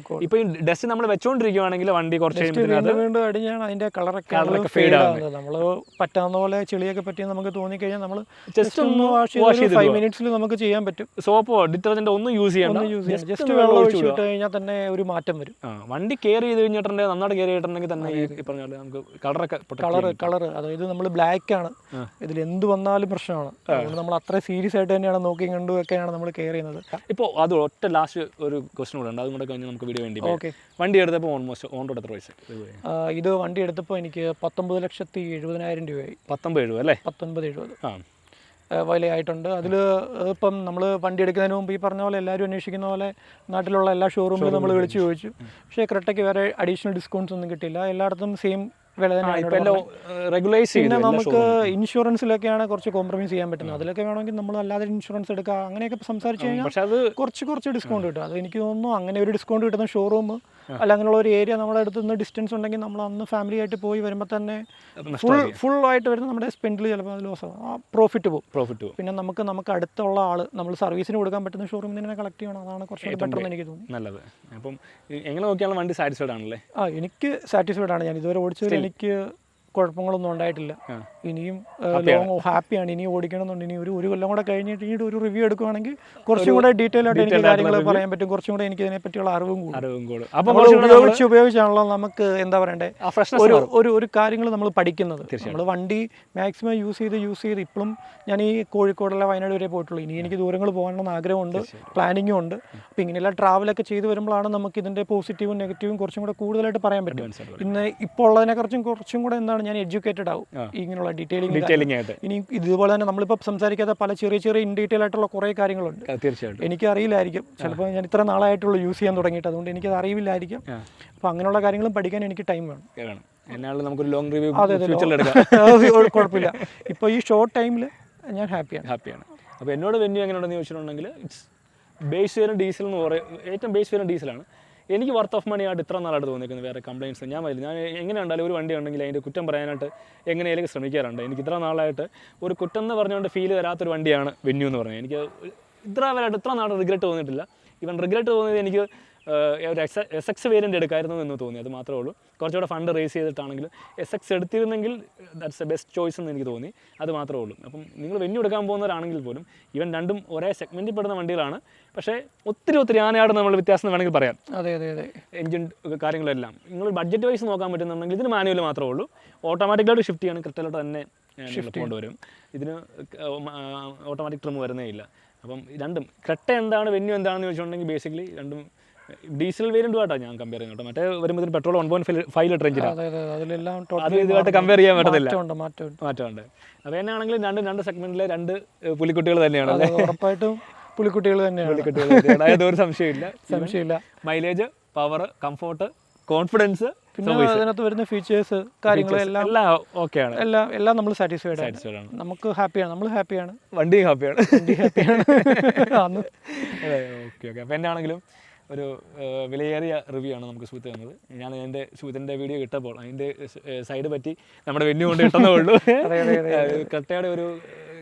ഇപ്പം ഈ ഡസ്റ്റ് നമ്മൾ വെച്ചോണ്ടിരിക്കുവാണെങ്കിൽ വണ്ടി കുറച്ച് വീണ്ടും അടിഞ്ഞാണ് അതിന്റെ കളറൊക്കെ ഫെയ്ഡ് ആവുന്നത്. നമ്മൾ പറ്റാവുന്ന പോലെ ചെളിയൊക്കെ പറ്റി നമുക്ക് തോന്നിക്കഴിഞ്ഞാൽ നമ്മൾ ജസ്റ്റ് ഒന്ന് വാഷ് ചെയ്ത് 5 മിനിറ്റ്സിൽ നമുക്ക് ചെയ്യാൻ പറ്റും. സോപ്പോ ഡിറ്റർജന്റ് ഒന്നും യൂസ് ചെയ്യണം, ജസ്റ്റ് വെള്ളം ഒഴിച്ചു വിട്ട് കഴിഞ്ഞാൽ തന്നെ ഒരു മാറ്റം വരും. വണ്ടി കെയർ ചെയ്ത് കഴിഞ്ഞിട്ടുണ്ടെങ്കിൽ, നന്നായിട്ട് കെയർ ചെയ്തിട്ടുണ്ടെങ്കിൽ തന്നെ ഈ പറഞ്ഞ നമുക്ക് കളർ അതായത് നമ്മൾ ബ്ലാക്ക് ആണ്, ഇതിൽ എന്ത് വന്നാലും പ്രശ്നമാണ്. അതുകൊണ്ട് നമ്മൾ അത്ര സീരിയസ് ആയിട്ട് തന്നെയാണ് നോക്കി കണ്ടു ഒക്കെയാണ് നമ്മൾ കെയർ ചെയ്യുന്നത്. ഇപ്പോൾ അത് ഒറ്റ ലാസ്റ്റ് ഒരു ക്വസ്റ്റൻ കൂടെ ഉണ്ട്, അതും കൂടെ കഴിഞ്ഞ് നമുക്ക് വീഡിയോ വേണ്ടി. വണ്ടി എടുത്തപ്പോൾ ഓൾമോസ്റ്റ് ഓൺ റോഡ് എത്ര പൈസ? ഇത് വണ്ടി എടുത്തപ്പോൾ എനിക്ക് 19,70,000 രൂപയായി. 19,70 അല്ലേ? 19,70 വിലയായിട്ടുണ്ട്. അതിൽ ഇപ്പം നമ്മൾ വണ്ടി എടുക്കുന്നതിന് മുമ്പ് ഈ പറഞ്ഞ പോലെ എല്ലാവരും അന്വേഷിക്കുന്ന പോലെ നാട്ടിലുള്ള എല്ലാ ഷോറൂമിലും നമ്മൾ വിളിച്ച് ചോദിച്ചു. പക്ഷേ ക്രെട്ടയ്ക്ക് വേറെ അഡീഷണൽ ഡിസ്കൗണ്ട്സ് ഒന്നും കിട്ടില്ല, എല്ലായിടത്തും സെയിം വില തന്നെയാണ്. പിന്നെ നമുക്ക് ഇൻഷുറൻസിലൊക്കെയാണ് കുറച്ച് കോംപ്രമൈസ് ചെയ്യാൻ പറ്റുന്നത്. അതിലൊക്കെ വേണമെങ്കിൽ നമ്മൾ അല്ലാതെ ഇൻഷുറൻസ് എടുക്കുക, അങ്ങനെയൊക്കെ സംസാരിച്ച് കഴിഞ്ഞാൽ കുറച്ച് ഡിസ്കൗണ്ട് കിട്ടും. അത് എനിക്ക് തോന്നുന്നു അങ്ങനെ ഒരു ഡിസ്കൗണ്ട് കിട്ടുന്ന ഷോറൂം അല്ല അങ്ങനെയുള്ള ഒരു ഏരിയ നമ്മുടെ അടുത്ത് നിന്ന് ഡിസ്റ്റൻസ് ഉണ്ടെങ്കിൽ നമ്മൾ അന്ന് ഫാമിലി ആയിട്ട് പോയി വരുമ്പോൾ തന്നെ ഫുൾ ആയിട്ട് വരുന്ന നമ്മുടെ സ്പെൻഡിൽ ചിലപ്പോൾ അത് ലോസ് ആവും, പ്രോഫിറ്റ് പോകും. പിന്നെ നമുക്ക് അടുത്തുള്ള ആൾ നമ്മൾ സർവീസിന് കൊടുക്കാൻ പറ്റുന്ന ഷോറൂമിൽ തന്നെ കളക്ട് ചെയ്യണം, അതാണ് കുറച്ചുകൂടി ബെറ്റർ എന്ന് എനിക്ക് തോന്നുന്നു. നല്ലത്. അപ്പം എങ്ങനെ നോക്കിയാലും വണ്ടി സാറ്റിസ്ഫൈഡ് ആണല്ലേ? എനിക്ക് സാറ്റിസ്ഫൈഡ് ആണ്. ഞാൻ ഇതുവരെ ഓടിച്ചതിൽ എനിക്ക് കുഴപ്പങ്ങളൊന്നും ഉണ്ടായിട്ടില്ല. ഇനിയും ലോങ് ഹാപ്പിയാണ്. ഇനി ഓടിക്കണമെന്നുണ്ട്. ഇനി ഒരു കൊല്ലം കൂടെ കഴിഞ്ഞിട്ട് ഇനി ഒരു റിവ്യൂ എടുക്കുകയാണെങ്കിൽ കുറച്ചും കൂടെ ഡീറ്റെയിൽ ആയിട്ട് എനിക്ക് കാര്യങ്ങൾ പറയാൻ പറ്റും. കുറച്ചും കൂടെ എനിക്ക് ഇതിനെ പറ്റിയുള്ള അറിവും കൂടും. ഉപയോഗിച്ചാണല്ലോ നമുക്ക് എന്താ പറയണ്ടേ ഒരു കാര്യങ്ങൾ നമ്മൾ പഠിക്കുന്നത്. നമ്മൾ വണ്ടി മാക്സിമം യൂസ് ചെയ്ത് ഇപ്പോഴും ഞാൻ ഈ കോഴിക്കോടുള്ള വയനാട് വരെ പോയിട്ടുള്ളൂ. ഇനി എനിക്ക് ദൂരങ്ങൾ പോകാനുള്ള ആഗ്രഹമുണ്ട്, പ്ലാനിങ്ങും ഉണ്ട്. അപ്പോൾ ഇങ്ങനെയുള്ള ട്രാവലൊക്കെ ചെയ്ത് വരുമ്പോഴാണ് നമുക്ക് ഇതിൻ്റെ പോസിറ്റീവും നെഗറ്റീവും കുറച്ചും കൂടെ കൂടുതലായിട്ട് പറയാൻ പറ്റും. ഇന്ന് ഇപ്പോൾ ഉള്ളതിനെക്കുറിച്ചും കുറച്ചും കൂടെ എന്താണ് ഞാൻ എഡ്യൂക്കേറ്റഡ് ആവും ഇങ്ങനെയുള്ള ഡീറ്റെയിലിംഗ് ആയിട്ട്. ഇനി ഇതുപോലെ തന്നെ നമ്മളിപ്പോൾ സംസാരിക്കാത്ത പല ചെറിയ ഇൻ ഡീറ്റെയിൽ ആയിട്ടുള്ള കുറേ കാര്യങ്ങളുണ്ട്. തീർച്ചയായിട്ടും എനിക്ക് അറിയില്ലായിരിക്കും, ചിലപ്പോൾ ഞാൻ ഇത്ര നാളായിട്ടുള്ള യൂസ് ചെയ്യാൻ തുടങ്ങിയിട്ട്, അതുകൊണ്ട് എനിക്കത് അറിയില്ലായിരിക്കും. അപ്പോൾ അങ്ങനെയുള്ള കാര്യങ്ങളും പഠിക്കാൻ എനിക്ക് ടൈം വേണം. നമുക്കൊരു ലോങ് റിവ്യൂ കുഴപ്പമില്ല. ഇപ്പോൾ ഈ ഷോർട്ട് ടൈമിൽ ഞാൻ ഹാപ്പിയാണ്. അപ്പോൾ എന്നോട് വെന്യൂ എങ്ങനെയുണ്ടെന്ന് ചോദിച്ചിട്ടുണ്ടെങ്കിൽ ഇറ്റ്സ് ബേസ് വേരിയൻ ഡീസൽ എന്ന് പറയും, ഏറ്റവും ബേസ് വേരിയൻ ഡീസലാണ്. എനിക്ക് വർത്ത് ഓഫ് മണി ആയിട്ട് ഇത്ര നാളായിട്ട് തോന്നിയിരിക്കുന്നത്. വേറെ കംപ്ലയിൻറ്റ്സ് ഞാൻ എങ്ങനെ ഉണ്ടായാലും ഒരു വണ്ടി ഉണ്ടെങ്കിൽ അതിൻ്റെ കുറ്റം പറയാനായിട്ട് എങ്ങനെയാലും ശ്രമിക്കാറുണ്ട്. എനിക്ക് ഇത്ര നാളായിട്ട് ഒരു കുറ്റം എന്ന് പറഞ്ഞുകൊണ്ട് ഫീൽ വരാത്തൊരു വണ്ടിയാണ് വെന്യൂ എന്ന് പറഞ്ഞത്. എനിക്ക് ഇത്ര നാൾ റിഗ്രറ്റ് തോന്നിയിട്ടില്ല. ഈവൻ റിഗ്രറ്റ് തോന്നിയത് എനിക്ക് ഒരു SX വേരിയൻ്റ് എടുക്കായിരുന്നു എന്ന് തോന്നി, അത് മാത്രമേ ഉള്ളൂ. കുറച്ചുകൂടെ ഫണ്ട് റേസ് ചെയ്തിട്ടാണെങ്കിൽ SX എടുത്തിരുന്നെങ്കിൽ ദാറ്റ്സ് എ ബെസ്റ്റ് ചോയ്സ് എന്ന് എനിക്ക് തോന്നി, അത് മാത്രമേ ഉള്ളൂ. അപ്പം നിങ്ങൾ വെന്യൂ എടുക്കാൻ പോകുന്നവരാണെങ്കിൽ പോലും ഈവൻ രണ്ടും ഒരേ സെഗ്മെൻറ്റിൽ പെടുന്ന വണ്ടികളാണ്. പക്ഷേ ഒത്തിരി ആനയാണ് നമ്മൾ വ്യത്യാസം വേണമെങ്കിൽ പറയാം. അതെ എൻജിൻ കാര്യങ്ങളെല്ലാം നിങ്ങൾ ബഡ്ജറ്റ് വൈസ് നോക്കാൻ പറ്റുന്നുണ്ടെങ്കിൽ ഇതിന് മാനുവൽ മാത്രമേ ഉള്ളൂ. ഓട്ടോമാറ്റിക്കലായിട്ട് ഷിഫ്റ്റ് ചെയ്യണം, ക്രിസ്റ്റലോട്ട് തന്നെ കൊണ്ടുവരും. ഇതിന് ഓട്ടോമാറ്റിക് ട്രിം വരുന്നേ ഇല്ല. അപ്പം രണ്ടും ക്രെട്ട എന്താണ് വെന്യൂ എന്താണെന്ന് ചോദിച്ചിട്ടുണ്ടെങ്കിൽ ബേസിക്കലി രണ്ടും ഡീസൽ വേരിയൻറ്റുമായിട്ടാണ് ഞാൻ കമ്പയർ ചെയ്യുന്നത്. മറ്റേ വരുമ്പോൾ പെട്രോൾ 1.5 ലിറ്റർ എഞ്ചിനാണ്, അത് ഇതുമായിട്ട് കമ്പയർ ചെയ്യാൻ പറ്റത്തില്ല, മാറ്റമുണ്ട്. അപ്പോൾ എന്നാണെങ്കിലും രണ്ട് സെഗ്മെന്റിലെ രണ്ട് പുലിക്കുട്ടികൾ തന്നെയാണ്. ഉറപ്പായിട്ടും പുലിക്കുട്ടികൾ തന്നെയാണ്, അതായത് ഒരു സംശയമില്ല. മൈലേജ്, പവർ, കംഫോർട്ട്, കോൺഫിഡൻസ്, പിന്നെ അതിനകത്ത് വരുന്ന ഫീച്ചേഴ്സ് കാര്യങ്ങളെല്ലാം ഓക്കെയാണ്. എല്ലാം നമ്മൾ സാറ്റിസ്ഫൈഡ് ആണ്. നമുക്ക് ഹാപ്പിയാണ്, നമ്മൾ ഹാപ്പിയാണ്, വണ്ടിയും ഹാപ്പിയാണ്. ഓക്കെ. അപ്പോൾ എന്നാണെങ്കിലും ഒരു വിലയേറിയ റിവ്യൂ ആണ് നമുക്ക് സുഹൃത്ത് തന്നത്. ഞാൻ സുഹൃത്തിൻ്റെ വീഡിയോ കിട്ടപ്പോൾ അതിൻ്റെ സൈഡ് പറ്റി നമ്മുടെ വെന്യൂ കൊണ്ട് കിട്ടുന്നേ ഉള്ളൂ. ക്രെട്ടയുടെ ഒരു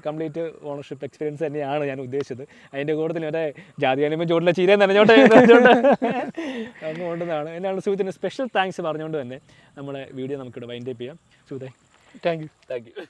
കംപ്ലീറ്റ് ഓണർഷിപ്പ് എക്സ്പീരിയൻസ് തന്നെയാണ് ഞാൻ ഉദ്ദേശിച്ചത്. അതിൻ്റെ കൂട്ടത്തിൽ മറ്റേ ജാതിയാനിമ്പോൾ ചോട്ടിലെ ചീര നനഞ്ഞോട്ടെ കൊണ്ടുവന്നതാണ്. എന്നാണ് സുഹൃത്തിന് സ്പെഷ്യൽ താങ്ക്സ് പറഞ്ഞുകൊണ്ട് തന്നെ നമ്മുടെ വീഡിയോ നമുക്കിവിടെ വൈൻഡ് അപ്പ് ചെയ്യാം. സുഹൃത്തെ, താങ്ക് യു.